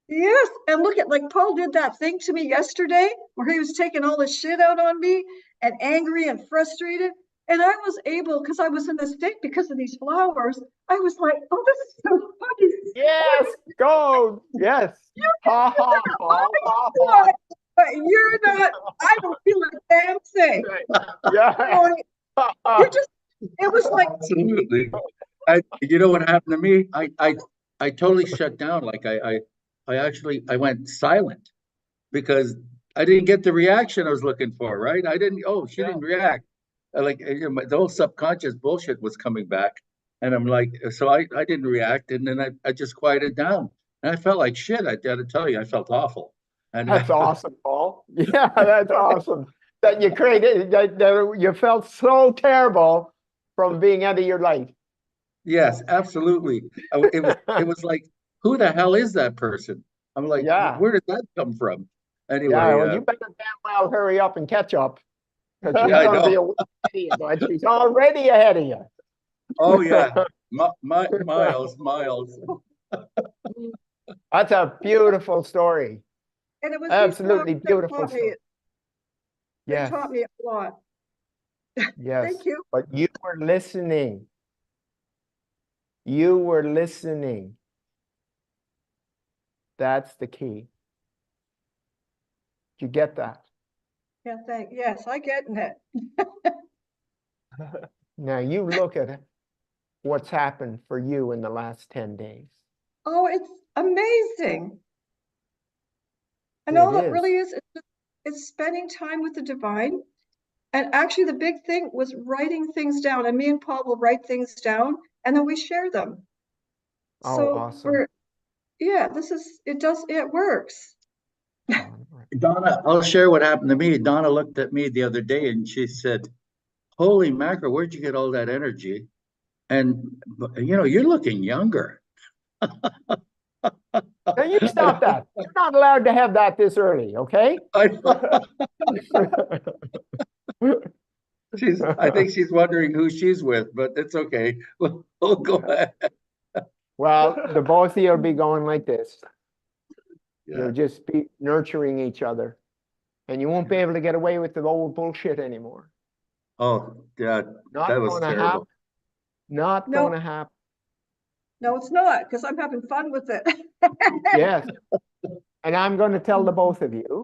Yes, and look at, like, Paul did that thing to me yesterday where he was taking all the shit out on me and angry and frustrated. And I was able, because I was in this state because of these flowers, I was like, oh, this is so funny. Yes, go. Yes. Ha ha ha ha. But you're not, I don't feel a damn thing. Yeah. You just, it was like. Absolutely. You know what happened to me? I totally shut down. Like I went silent because I didn't get the reaction I was looking for, right? She didn't react. The whole subconscious bullshit was coming back. And I'm like, so I didn't react. And then I just quieted down. And I felt like shit. I gotta tell you, I felt awful. And that's awesome, Paul. Yeah, that's awesome. That you created, that you felt so terrible from being out of your life. Yes, absolutely. It was like, who the hell is that person? I'm like, where did that come from? Anyway, well, you better damn well hurry up and catch up. Because she's I going to be know. but she's already ahead of you. Oh yeah, miles. That's a beautiful story. And it was absolutely these beautiful story. They taught me a lot. Yes. Thank you. But you were listening. You were listening. That's the key. Did you get that? Yeah, yes, I get it. Now you look at it, what's happened for you in the last 10 days. Oh, it's amazing. And all it really is it's spending time with the divine. And actually the big thing was writing things down. And me and Paul will write things down and then we share them. Oh, so awesome. It works. Donna, I'll share what happened to me. Donna looked at me the other day and she said, holy mackerel, where'd you get all that energy? And, you know, you're looking younger. Now you stop that. You're not allowed to have that this early, okay? I think she's wondering who she's with, but it's okay. We'll go ahead. Well, the both of you will be going like this. You'll just be nurturing each other. And you won't be able to get away with the old bullshit anymore. Oh, God, that was terrible. Not going to happen. No, it's not, because I'm having fun with it. Yes. And I'm going to tell the both of you,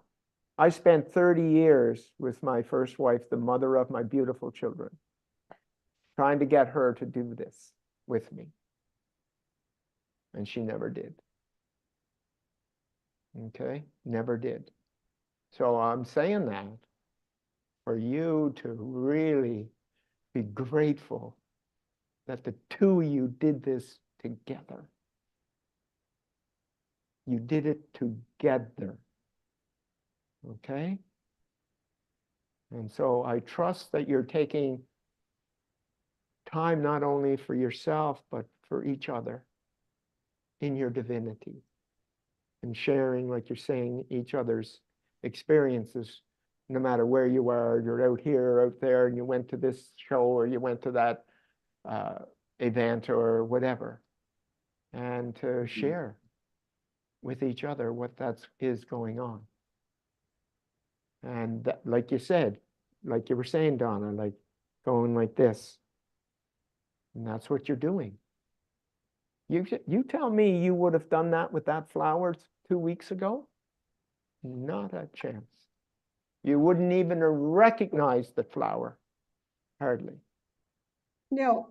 I spent 30 years with my first wife, the mother of my beautiful children, trying to get her to do this with me. And she never did. Okay? Never did. So I'm saying that for you to really be grateful that the two of you did this together. You did it together. Okay? And so I trust that you're taking time not only for yourself, but for each other in your divinity and sharing, like you're saying, each other's experiences, no matter where you are, you're out here or out there, and you went to this show or you went to that event or whatever, and to share with each other what is going on. And that, like you said, like you were saying, Donna, like going like this. And that's what you're doing. You tell me you would have done that with that flower 2 weeks ago? Not a chance. You wouldn't even have recognized the flower, hardly. No.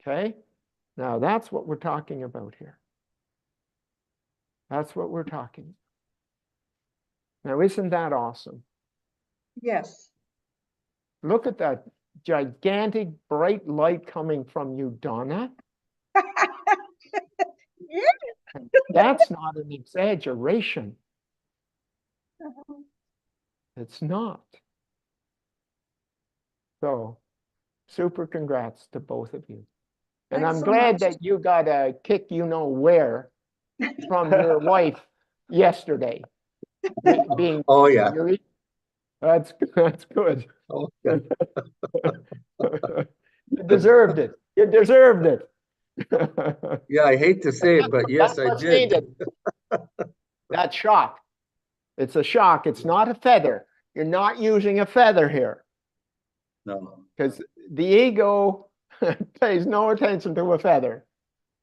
Okay? Now that's what we're talking about here. That's what we're talking about. Now, isn't that awesome? Yes. Look at that gigantic bright light coming from you, Donna. That's not an exaggeration. It's not. So, super congrats to both of you. And Thanks I'm so glad much. that you got a kick, you know where, from your wife yesterday. Being Oh, yeah. That's good. Oh, yeah. You deserved it. You deserved it. Yeah, I hate to say it, but yes, That's I what's did. needed. That shock. It's a shock. It's not a feather. You're not using a feather here. No. Because the ego pays no attention to a feather.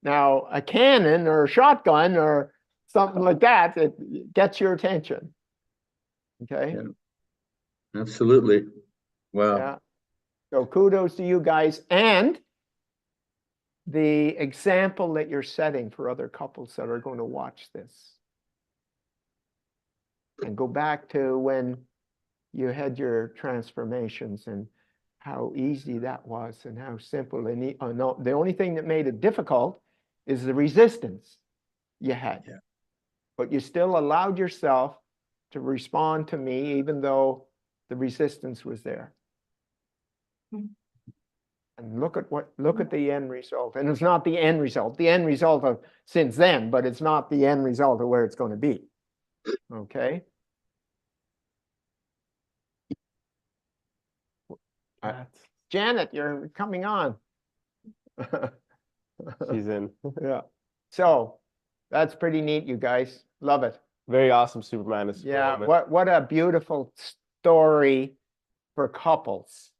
Now, a cannon or a shotgun or something like that, it gets your attention. Okay? Yeah. Absolutely. Wow. Yeah. So kudos to you guys. And the example that you're setting for other couples that are going to watch this. And go back to when you had your transformations and how easy that was and how simple. And the only thing that made it difficult is the resistance you had. Yeah. But you still allowed yourself to respond to me even though the resistance was there. And look at the end result. And it's not the end result. The end result of since then, but it's not the end result of where it's going to be. Okay? Janet, you're coming on. She's in. Yeah. So that's pretty neat, you guys. Love it. Very awesome, Superman. Yeah. What a beautiful story for couples.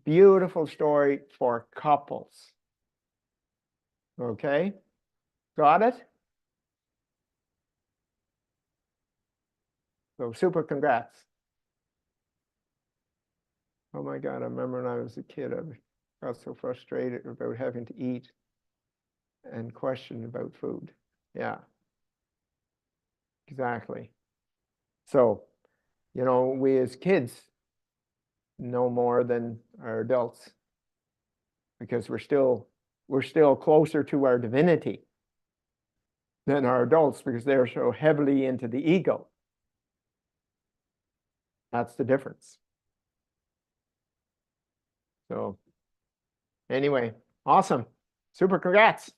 Beautiful story for couples. Okay? Got it? So super congrats. Oh my God, I remember when I was a kid, I got so frustrated about having to eat and question about food. Yeah. Exactly. So, we as kids know more than our adults because we're still closer to our divinity than our adults because they're so heavily into the ego. That's the difference. So anyway, awesome. Super congrats.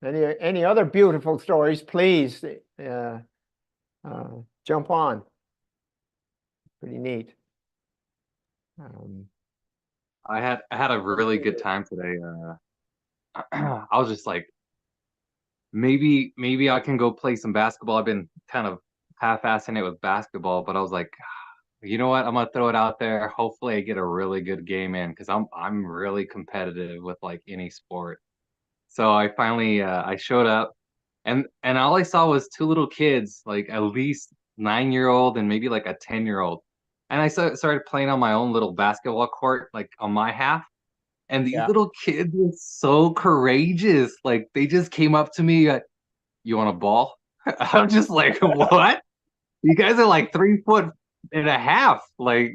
Any other beautiful stories, please jump on. Pretty neat. I had a really good time today. I was just like, maybe I can go play some basketball. I've been kind of half-assing it with basketball, but I was like, you know what? I'm gonna throw it out there. Hopefully, I get a really good game in because I'm really competitive with like any sport. So I finally I showed up, and all I saw was two little kids, like at least 9-year-old and maybe like a 10-year-old. And I started playing on my own little basketball court, like on my half. And these Yeah. little kids were so courageous. Like they just came up to me, you want a ball? I'm just like, what? You guys are like 3.5 foot. Like,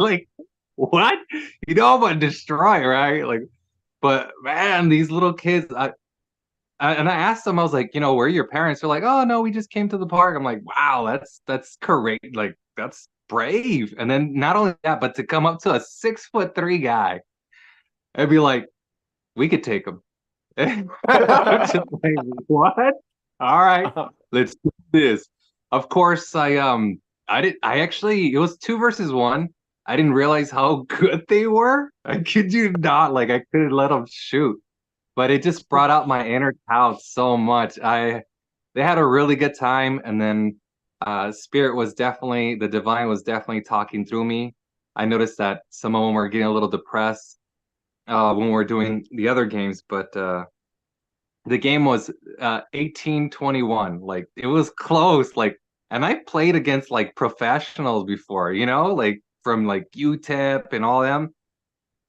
like what? You know I'm gonna destroy, right? Like, but man, these little kids, and I asked them, I was like, where are your parents? They're like, oh no, we just came to the park. I'm like, wow, that's great. Like, that's brave. And then not only that, but to come up to a 6'3" guy and be like, we could take him. I'm just like, what? All right, let's do this. Of course, I actually, it was 2 versus 1. I didn't realize how good they were. I kid you not, like I couldn't let them shoot. But it just brought out my inner child so much. They had a really good time, and then Spirit was definitely, the divine was definitely talking through me. I noticed that some of them were getting a little depressed when we were doing the other games, but the game was 18-21. Like it was close. Like, and I played against like professionals before, like from like UTEP and all them.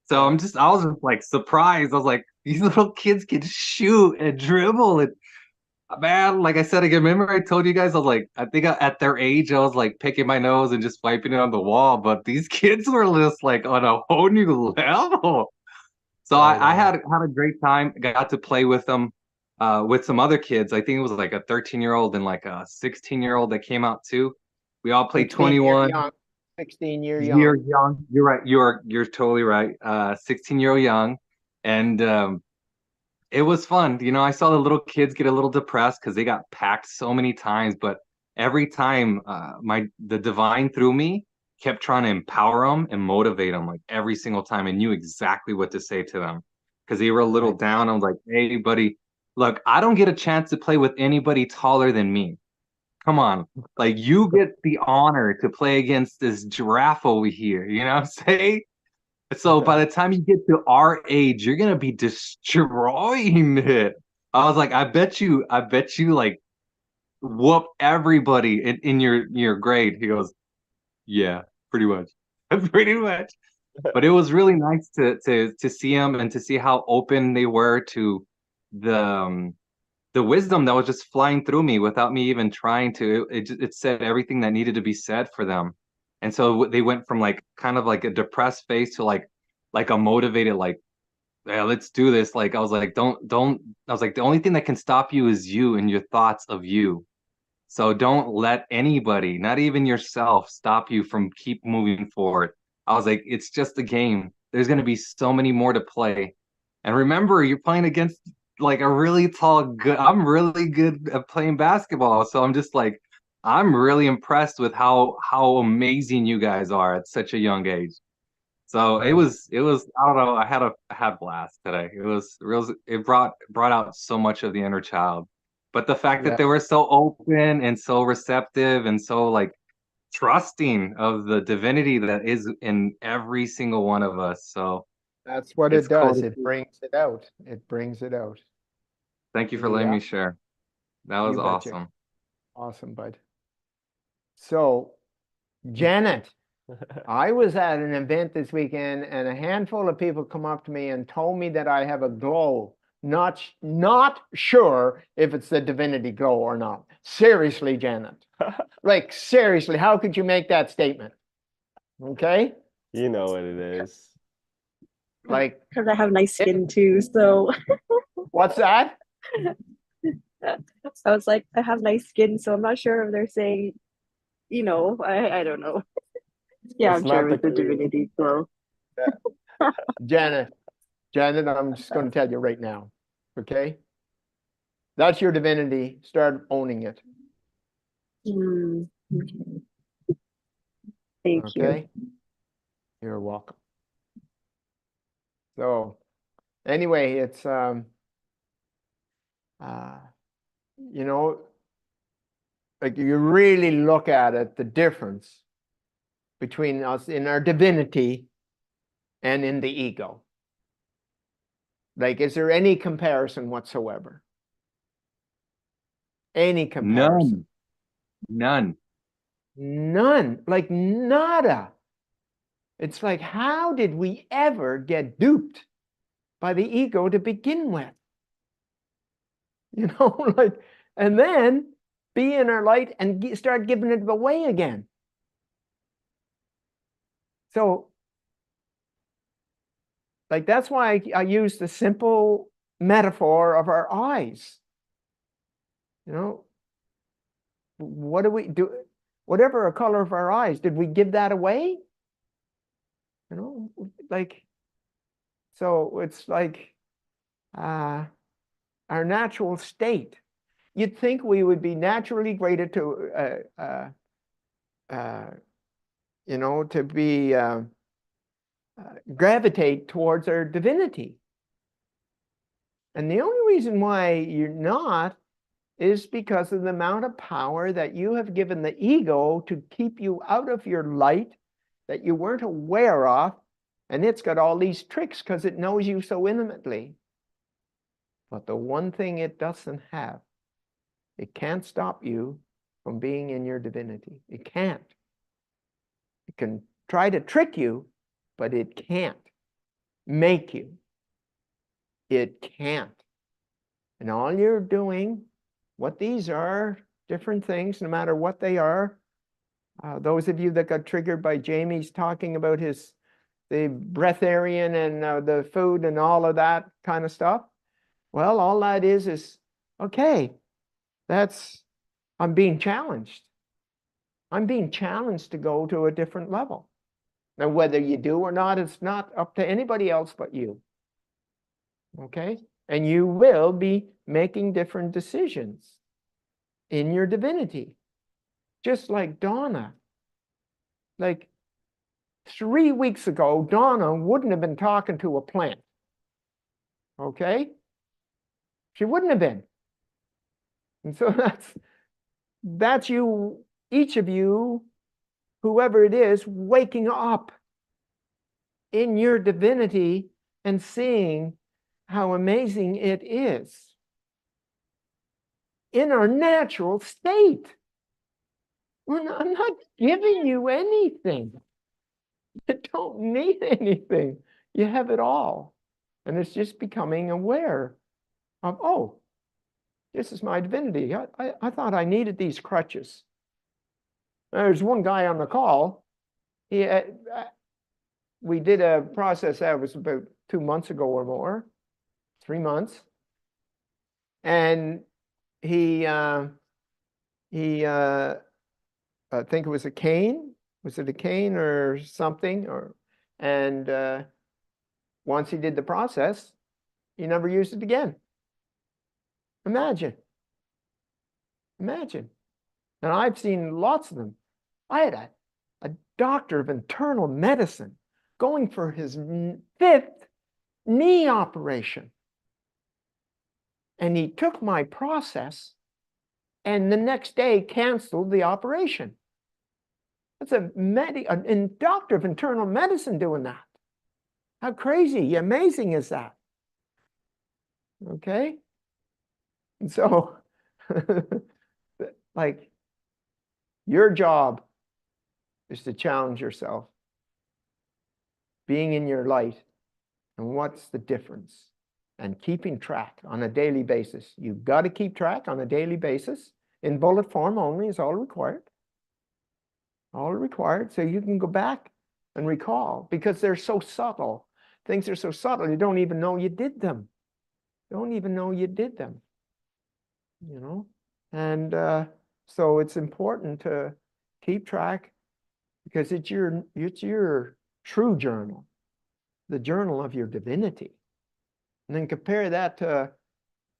So I was just like surprised. I was like, these little kids can shoot and dribble. And man, like I said again, remember I told you guys, I was like, I think at their age, I was like picking my nose and just wiping it on the wall. But these kids were just like on a whole new level. So I had a great time. Got to play with them, with some other kids. I think it was like a 13-year-old and like a 16-year-old that came out too. We all played 21. 16-year You're young. young. You're right. You're totally right. 16-year-old young, and it was fun. I saw the little kids get a little depressed because they got packed so many times, but every time the divine through me kept trying to empower them and motivate them like every single time and knew exactly what to say to them because they were a little down. I was like, hey, buddy, look, I don't get a chance to play with anybody taller than me. Come on. Like you get the honor to play against this giraffe over here. You know what I'm saying? So by the time you get to our age, you're gonna be destroying it. I was like, I bet you like whoop everybody in your grade. He goes, yeah, pretty much. Pretty much. But it was really nice to see him and to see how open they were to the wisdom that was just flying through me without me even trying to. It said everything that needed to be said for them. And so they went from like kind of like a depressed face to like a motivated, like, yeah, let's do this. Like I was like, don't I was like, the only thing that can stop you is you and your thoughts of you. So don't let anybody, not even yourself, stop you from keep moving forward. I was like, it's just a game. There's going to be so many more to play. And remember, you're playing against like a really tall, good. I'm really good at playing basketball. So I'm just like, I'm really impressed with how amazing you guys are at such a young age. So it was I don't know, I had a blast today. It was real, it brought out so much of the inner child. But the fact that Yeah. they were so open and so receptive and so like trusting of the divinity that is in every single one of us. So That's what it's it cool does. to It see. brings it out. It brings it out. Thank you for letting Yeah, me share. That was you betcha. awesome. Awesome, bud. So, Janet, I was at an event this weekend and a handful of people come up to me and told me that I have a glow. Not sure if it's the divinity glow or not. Seriously, Janet. Like, seriously, how could you make that statement? Okay? You know what it is. Like, because I have nice skin too, so what's that? I was like, I have nice skin, so I'm not sure if they're saying, I don't know. Yeah, It's I'm sure not the it's the divinity glow. Janet, I'm just going to tell you right now, okay? That's your divinity. Start owning it. Okay. Thank you. Okay? You're welcome. So, anyway, it's like you really look at it, the difference between us in our divinity and in the ego? Like, is there any comparison whatsoever? Any comparison? None. None. Like nada. It's like, how did we ever get duped by the ego to begin with? You know, like, and then be in our light and start giving it away again. So, like, that's why I use the simple metaphor of our eyes. You know, what do we do? Whatever the color of our eyes, did we give that away? You know, like, so it's like our natural state. You'd think we would be naturally graded to, you know, to be gravitate towards our divinity. And the only reason why you're not is because of the amount of power that you have given the ego to keep you out of your light that you weren't aware of. And it's got all these tricks because it knows you so intimately. But the one thing it doesn't have, it can't stop you from being in your divinity. It can't. It can try to trick you, but it can't make you. It can't. And all you're doing, what these are, different things, no matter what they are. Those of you that got triggered by Jamie's talking about the breatharian and the food and all of that kind of stuff. Well, all that is okay. I'm being challenged. I'm being challenged to go to a different level. Now, whether you do or not, it's not up to anybody else but you. Okay? And you will be making different decisions in your divinity. Just like Donna. Like 3 weeks ago, Donna wouldn't have been talking to a plant. Okay? She wouldn't have been. And so that's you, each of you, whoever it is, waking up in your divinity and seeing how amazing it is in our natural state. I'm not giving you anything. You don't need anything. You have it all. And it's just becoming aware of, oh, this is my divinity. I thought I needed these crutches. There's one guy on the call. We did a process that was about 2 months ago or more, 3 months. And he I think it was a cane. Was it a cane or something? And once he did the process, he never used it again. Imagine. And I've seen lots of them. I had a doctor of internal medicine going for his 5th knee operation. And he took my process and the next day canceled the operation. That's a doctor of internal medicine doing that. How crazy, amazing is that? Okay? And so, like, your job is to challenge yourself, being in your light, and what's the difference, and keeping track on a daily basis. You've got to keep track on a daily basis. In bullet form only is all required. All required, so you can go back and recall, because they're so subtle. Things are so subtle, you don't even know you did them. Don't even know you did them. You know? And so it's important to keep track, because it's your true journal, the journal of your divinity. And then compare that to,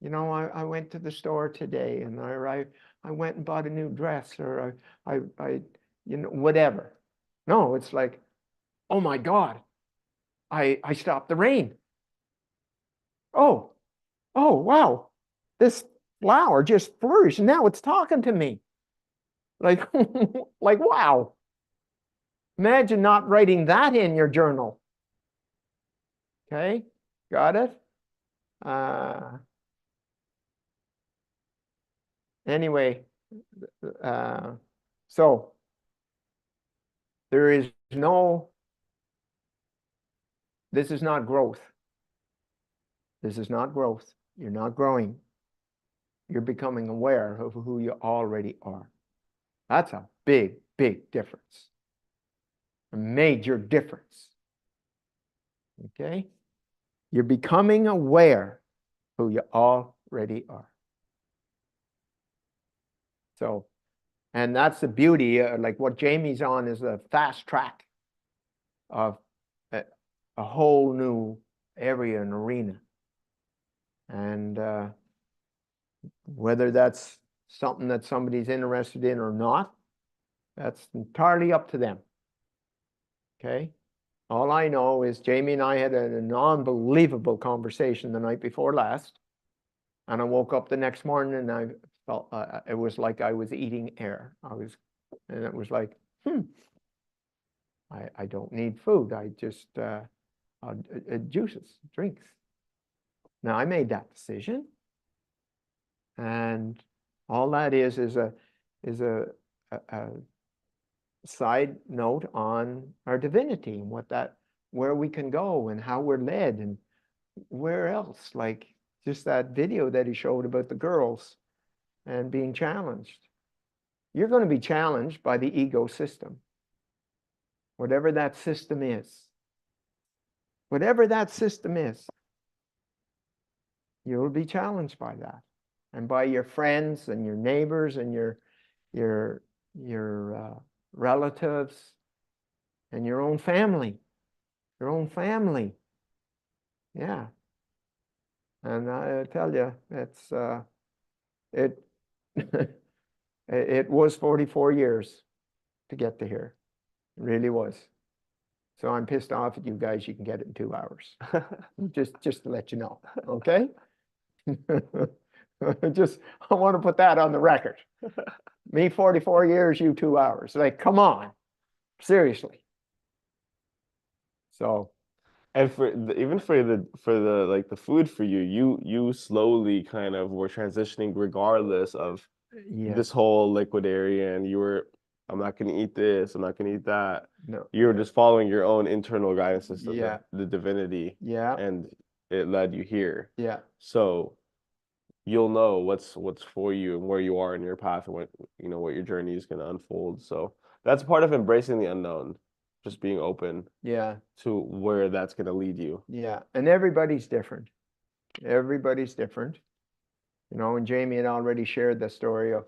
you know, I went to the store today and I went and bought a new dress, or I you know, whatever. No, it's like, oh my God, I stopped the rain. Oh, wow, this flower just flourished and now it's talking to me. Like, like, wow. Imagine not writing that in your journal. Okay, got it? Anyway, so there is no, this is not growth. This is not growth. You're not growing. You're becoming aware of who you already are. That's a big, big difference. A major difference. Okay? You're becoming aware who you already are. So, and that's the beauty, like what Jamie's on is a fast track of a whole new area and arena. And whether that's something that somebody's interested in or not, that's entirely up to them. Okay? All I know is Jamie and I had an unbelievable conversation the night before last. And I woke up the next morning and I felt it was like I was eating air. And it was like, I don't need food. I just juices, drinks. Now I made that decision, and all that is a side note on our divinity and where we can go and how we're led and where else, like just that video that he showed about the girls and being challenged. You're going to be challenged by the ego system, whatever that system is. Whatever that system is, you'll be challenged by that, and by your friends and your neighbors and your relatives and your own family. Your own family. Yeah. And I tell you, it's it was 44 years to get to here. It really was. So I'm pissed off at you guys. You can get it in 2 hours. just to let you know. Okay? I want to put that on the record. Me 44 years, you 2 hours. Like, come on. Seriously. So, and even for the like the food for you slowly kind of were transitioning regardless of this whole liquid area, and you were, I'm not going to eat this, I'm not going to eat that. No, you were just following your own internal guidance system, yeah, the divinity, yeah, and it led you here. Yeah. So you'll know what's for you and where you are in your path and what what your journey is going to unfold. So that's part of embracing the unknown, just being open, yeah, to where that's going to lead you. Yeah, and everybody's different. Everybody's different. And Jamie had already shared the story of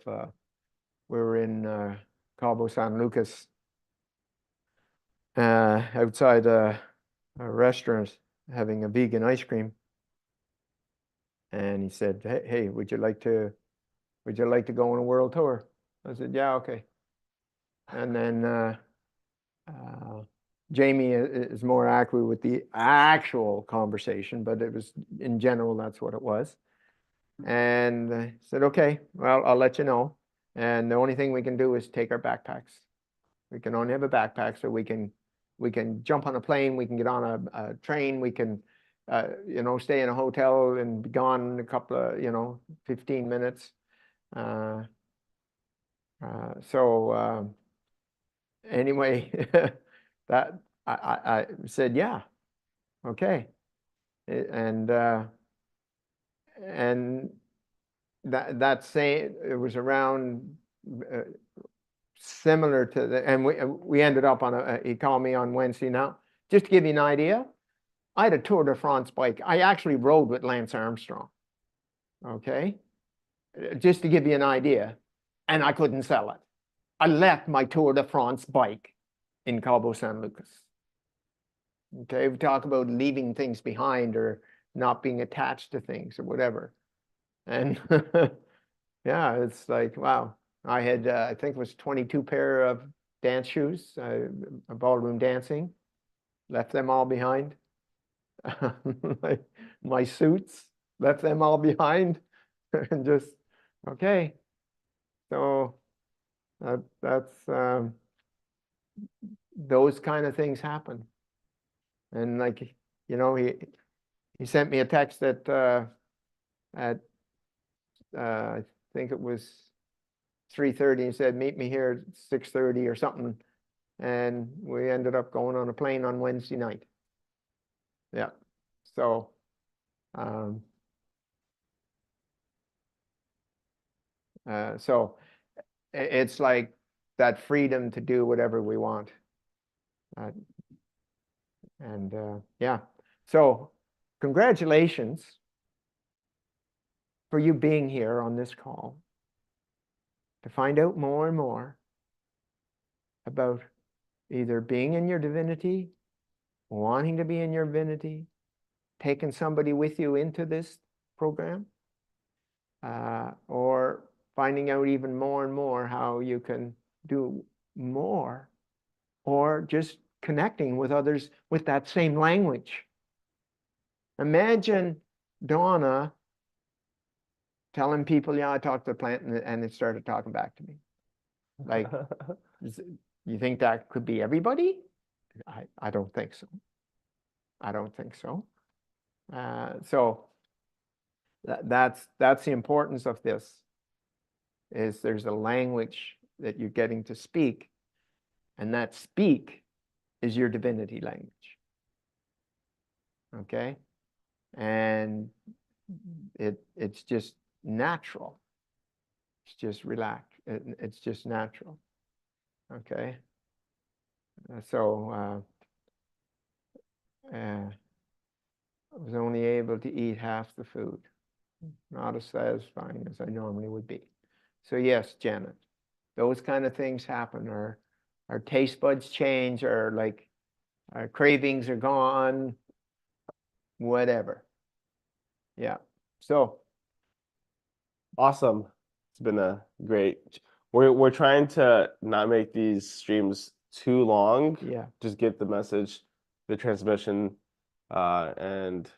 we were in Cabo San Lucas, outside a restaurant having a vegan ice cream, and he said, "Hey, would you like to go on a world tour?" I said, "Yeah, okay." And then Jamie is more accurate with the actual conversation, but it was, in general, that's what it was. And I said, "Okay, well, I'll let you know. And the only thing we can do is take our backpacks. We can only have a backpack, so we can jump on a plane, we can get on a train, we can stay in a hotel and be gone in a couple of 15 minutes." So anyway, that I said, "Yeah, okay," and that same, it was around similar to the, and we ended up on he called me on Wednesday. Now, just to give you an idea, I had a Tour de France bike. I actually rode with Lance Armstrong. Okay, just to give you an idea, and I couldn't sell it. I left my Tour de France bike in Cabo San Lucas. Okay, we talk about leaving things behind or not being attached to things or whatever. And yeah, it's like, wow. I had, I think it was 22 pair of dance shoes, ballroom dancing. Left them all behind. My suits, left them all behind. And just, okay. So that's those kind of things happen. And like, you know, he sent me a text at I think it was 3:30 and said, meet me here at 6:30 or something. And we ended up going on a plane on Wednesday night. Yeah. So, so it's like that freedom to do whatever we want. Yeah. So congratulations for you being here on this call to find out more and more about either being in your divinity, wanting to be in your divinity, taking somebody with you into this program, or finding out even more and more how you can do more, or just connecting with others with that same language. Imagine Donna telling people, yeah, I talked to the plant, and it started talking back to me. Like, you think that could be everybody? I don't think so. I don't think so. So that's the importance of this, is there's a language that you're getting to speak, and that speak is your divinity language. Okay? And it's just natural. It's just relaxed. It's just natural. Okay? So I was only able to eat half the food. Not as satisfying as I normally would be. So yes, Janet, those kind of things happen. Our taste buds change, or like our cravings are gone, whatever. Yeah. So awesome. It's been a great. We're trying to not make these streams too long. Yeah. Just get the message, the transmission, and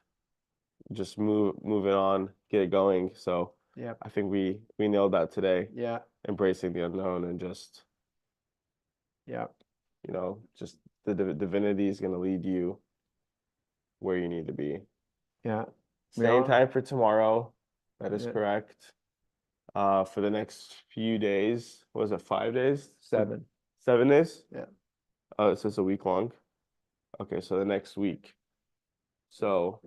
just move it on, get it going. So yeah, I think we nailed that today. Yeah. Embracing the unknown, and just, yeah, you know, just the divinity is going to lead you where you need to be. Yeah. Same time for tomorrow. That is Yeah. correct. For the next few days, what was it, 5 days? 7. 7 days? Yeah. Oh, so it's a week long. Okay, so the next week. So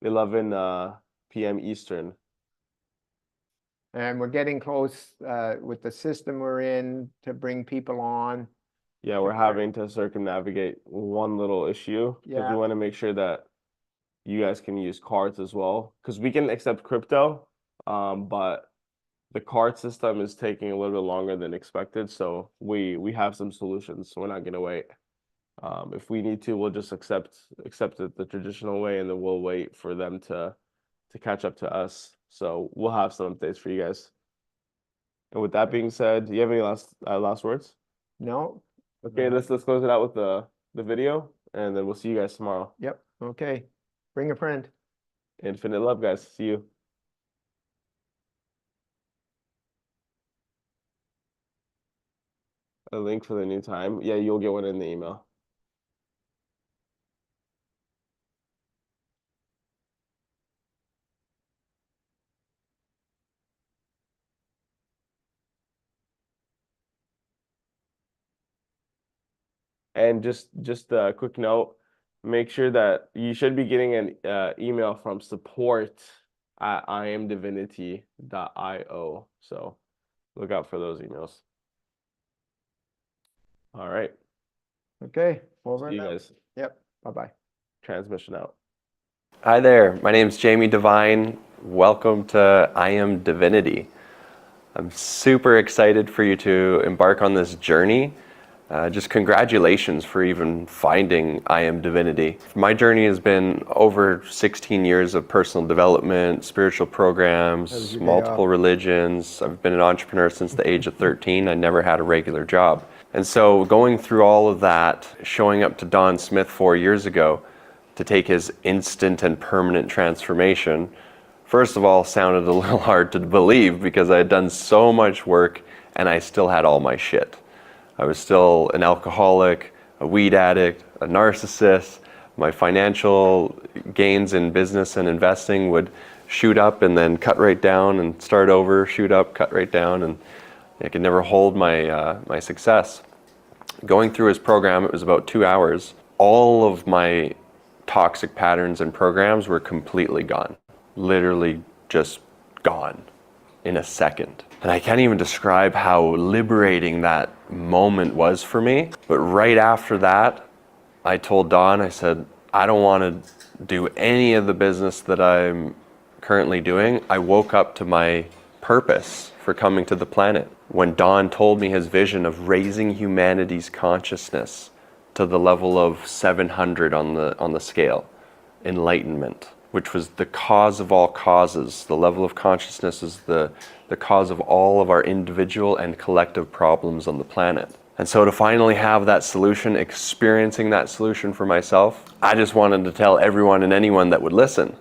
11 PM Eastern. And we're getting close with the system we're in to bring people on. Yeah, we're having to circumnavigate one little issue, because Yeah. we want to make sure that you guys can use cards as well, because we can accept crypto, but the card system is taking a little bit longer than expected. So we have some solutions. So we're not gonna wait. If we need to, we'll just accept it the traditional way, and then we'll wait for them to catch up to us. So we'll have some updates for you guys. And with that being said, do you have any last words? No. Okay, let's close it out with the video, and then we'll see you guys tomorrow. Yep. Okay. Bring a friend. Infinite love, guys. See you. A link for the new time. Yeah, you'll get one in the email. And just a quick note, make sure that you should be getting an email from support@IAMDIVINITY.io. So look out for those emails. All right. Okay. Over See you and out. guys. Yep. Bye-bye. Transmission out. Hi there, my name is Jamie Devine. Welcome to I Am Divinity. I'm super excited for you to embark on this journey. Just congratulations for even finding I Am Divinity. My journey has been over 16 years of personal development, spiritual programs, multiple religions. I've been an entrepreneur since the age of 13. I never had a regular job. And so going through all of that, showing up to Don Smith 4 years ago to take his instant and permanent transformation, first of all, sounded a little hard to believe, because I had done so much work and I still had all my shit. I was still an alcoholic, a weed addict, a narcissist. My financial gains in business and investing would shoot up and then cut right down and start over, shoot up, cut right down, and I could never hold my success. Going through his program, it was about 2 hours. All of my toxic patterns and programs were completely gone. Literally just gone in a second. And I can't even describe how liberating that moment was for me. But right after that, I told Dawn, I said, I don't want to do any of the business that I'm currently doing. I woke up to my purpose for coming to the planet when Dawn told me his vision of raising humanity's consciousness to the level of 700 on the scale, enlightenment, which was the cause of all causes. The level of consciousness is the cause of all of our individual and collective problems on the planet. And so to finally have that solution, experiencing that solution for myself, I just wanted to tell everyone and anyone that would listen.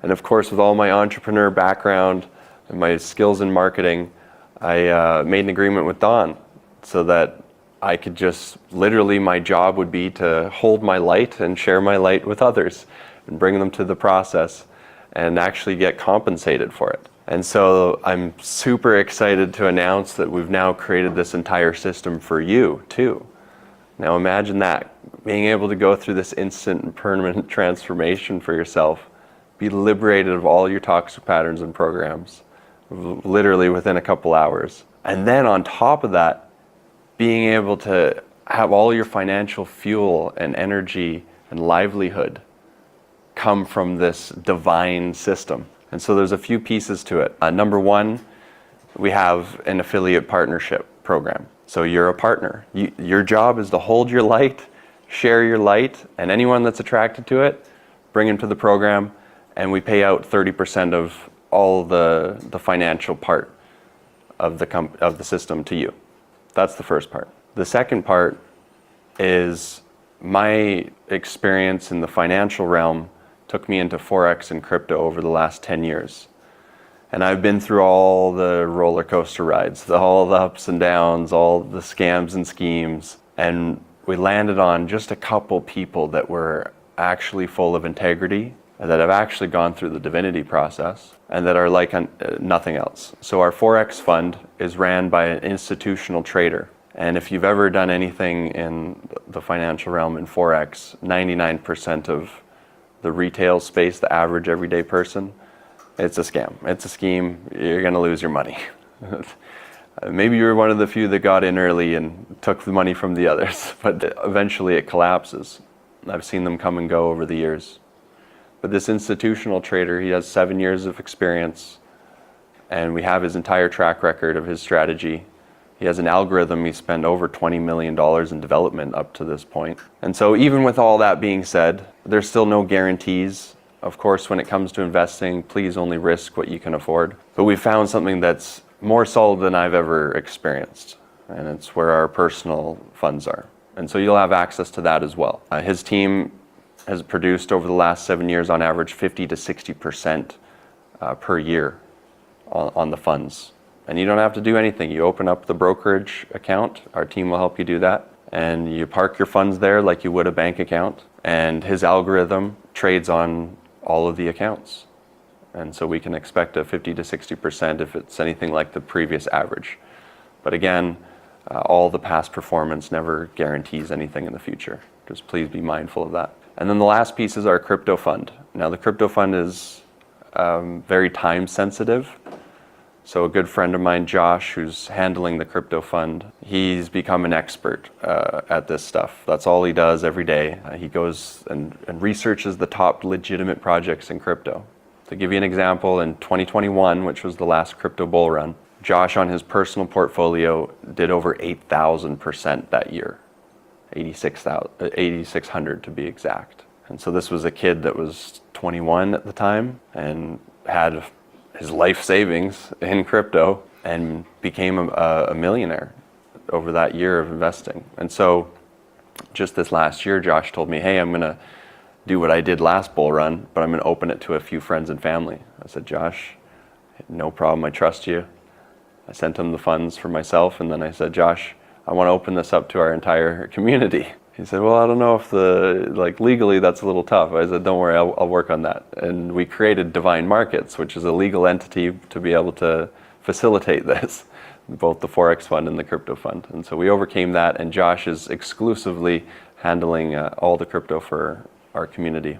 And of course, with all my entrepreneur background and my skills in marketing, I made an agreement with Dawn so that I could just, literally my job would be to hold my light and share my light with others and bring them to the process and actually get compensated for it. And so I'm super excited to announce that we've now created this entire system for you too. Now imagine that, being able to go through this instant and permanent transformation for yourself, be liberated of all your toxic patterns and programs, literally within a couple hours. And then on top of that, being able to have all your financial fuel and energy and livelihood come from this divine system. And so there's a few pieces to it. Number one, we have an affiliate partnership program. So you're a partner. Your job is to hold your light, share your light, and anyone that's attracted to it, bring them to the program, and we pay out 30% of all the financial part of the system to you. That's the first part. The second part is my experience in the financial realm took me into Forex and crypto over the last 10 years. And I've been through all the roller coaster rides, all the ups and downs, all the scams and schemes. And we landed on just a couple people that were actually full of integrity, that have actually gone through the divinity process, and that are like nothing else. So our Forex fund is ran by an institutional trader. And if you've ever done anything in the financial realm in Forex, 99% of the retail space, the average everyday person, it's a scam. It's a scheme. You're going to lose your money. Maybe you're one of the few that got in early and took the money from the others, but eventually it collapses. I've seen them come and go over the years. But this institutional trader, he has 7 years of experience, and we have his entire track record of his strategy. He has an algorithm. He spent over $20 million in development up to this point. And so even with all that being said, there's still no guarantees. Of course, when it comes to investing, please only risk what you can afford. But we found something that's more solid than I've ever experienced, and it's where our personal funds are. And so you'll have access to that as well. His team has produced over the last 7 years on average 50 to 60% per year on the funds. And you don't have to do anything. You open up the brokerage account, our team will help you do that, and you park your funds there like you would a bank account, and his algorithm trades on all of the accounts. And so we can expect a 50 to 60% if it's anything like the previous average. But again, all the past performance never guarantees anything in the future. Just please be mindful of that. And then the last piece is our crypto fund. Now the crypto fund is very time sensitive. So a good friend of mine, Josh, who's handling the crypto fund, he's become an expert at this stuff. That's all he does every day. He goes and researches the top legitimate projects in crypto. To give you an example, in 2021, which was the last crypto bull run, Josh on his personal portfolio did over 8,000% that year. 8,600 to be exact. And so this was a kid that was 21 at the time and had his life savings in crypto and became a millionaire over that year of investing. And so just this last year, Josh told me, hey, I'm gonna do what I did last bull run, but I'm gonna open it to a few friends and family. I said, Josh, no problem, I trust you. I sent him the funds for myself, and then I said, Josh, I want to open this up to our entire community. He said, well, I don't know if legally that's a little tough. I said, don't worry, I'll work on that. And we created Divine Markets, which is a legal entity to be able to facilitate this, both the Forex fund and the crypto fund. And so we overcame that, and Josh is exclusively handling all the crypto for our community.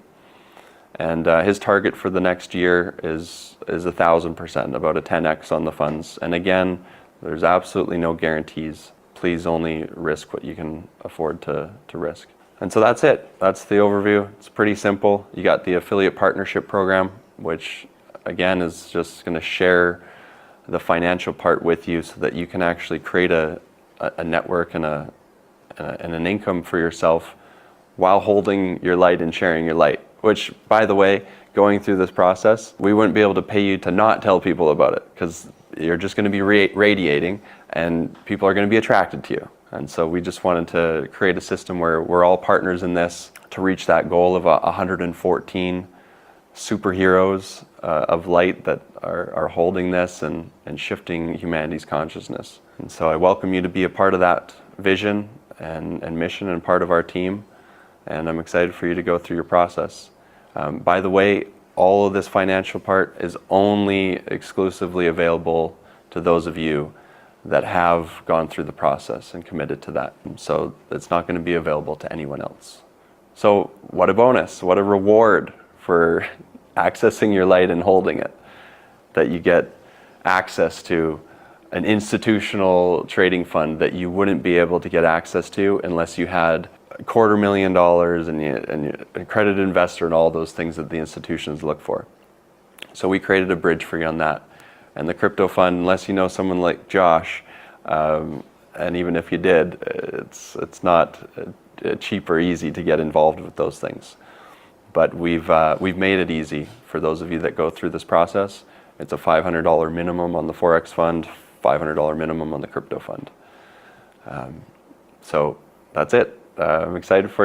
And his target for the next year is 1,000%, about a 10x on the funds. And again, there's absolutely no guarantees. Please only risk what you can afford to risk. And so that's it. That's the overview. It's pretty simple. You got the affiliate partnership program, which again is just going to share the financial part with you so that you can actually create a network and an income for yourself while holding your light and sharing your light. Which, by the way, going through this process, we wouldn't be able to pay you to not tell people about it, because you're just going to be radiating and people are going to be attracted to you. And so we just wanted to create a system where we're all partners in this to reach that goal of 114 superheroes of light that are holding this and shifting humanity's consciousness. And so I welcome you to be a part of that vision and mission and part of our team. And I'm excited for you to go through your process. By the way, all of this financial part is only exclusively available to those of you that have gone through the process and committed to that. So it's not going to be available to anyone else. So what a bonus, what a reward for accessing your light and holding it, that you get access to an institutional trading fund that you wouldn't be able to get access to unless you had $250,000 and you accredited investor and all those things that the institutions look for. So we created a bridge for you on that. And the crypto fund, unless you know someone like Josh, and even if you did, it's not cheap or easy to get involved with those things. But we've made it easy for those of you that go through this process. It's a $500 minimum on the Forex fund, $500 minimum on the crypto fund. So that's it. I'm excited for you.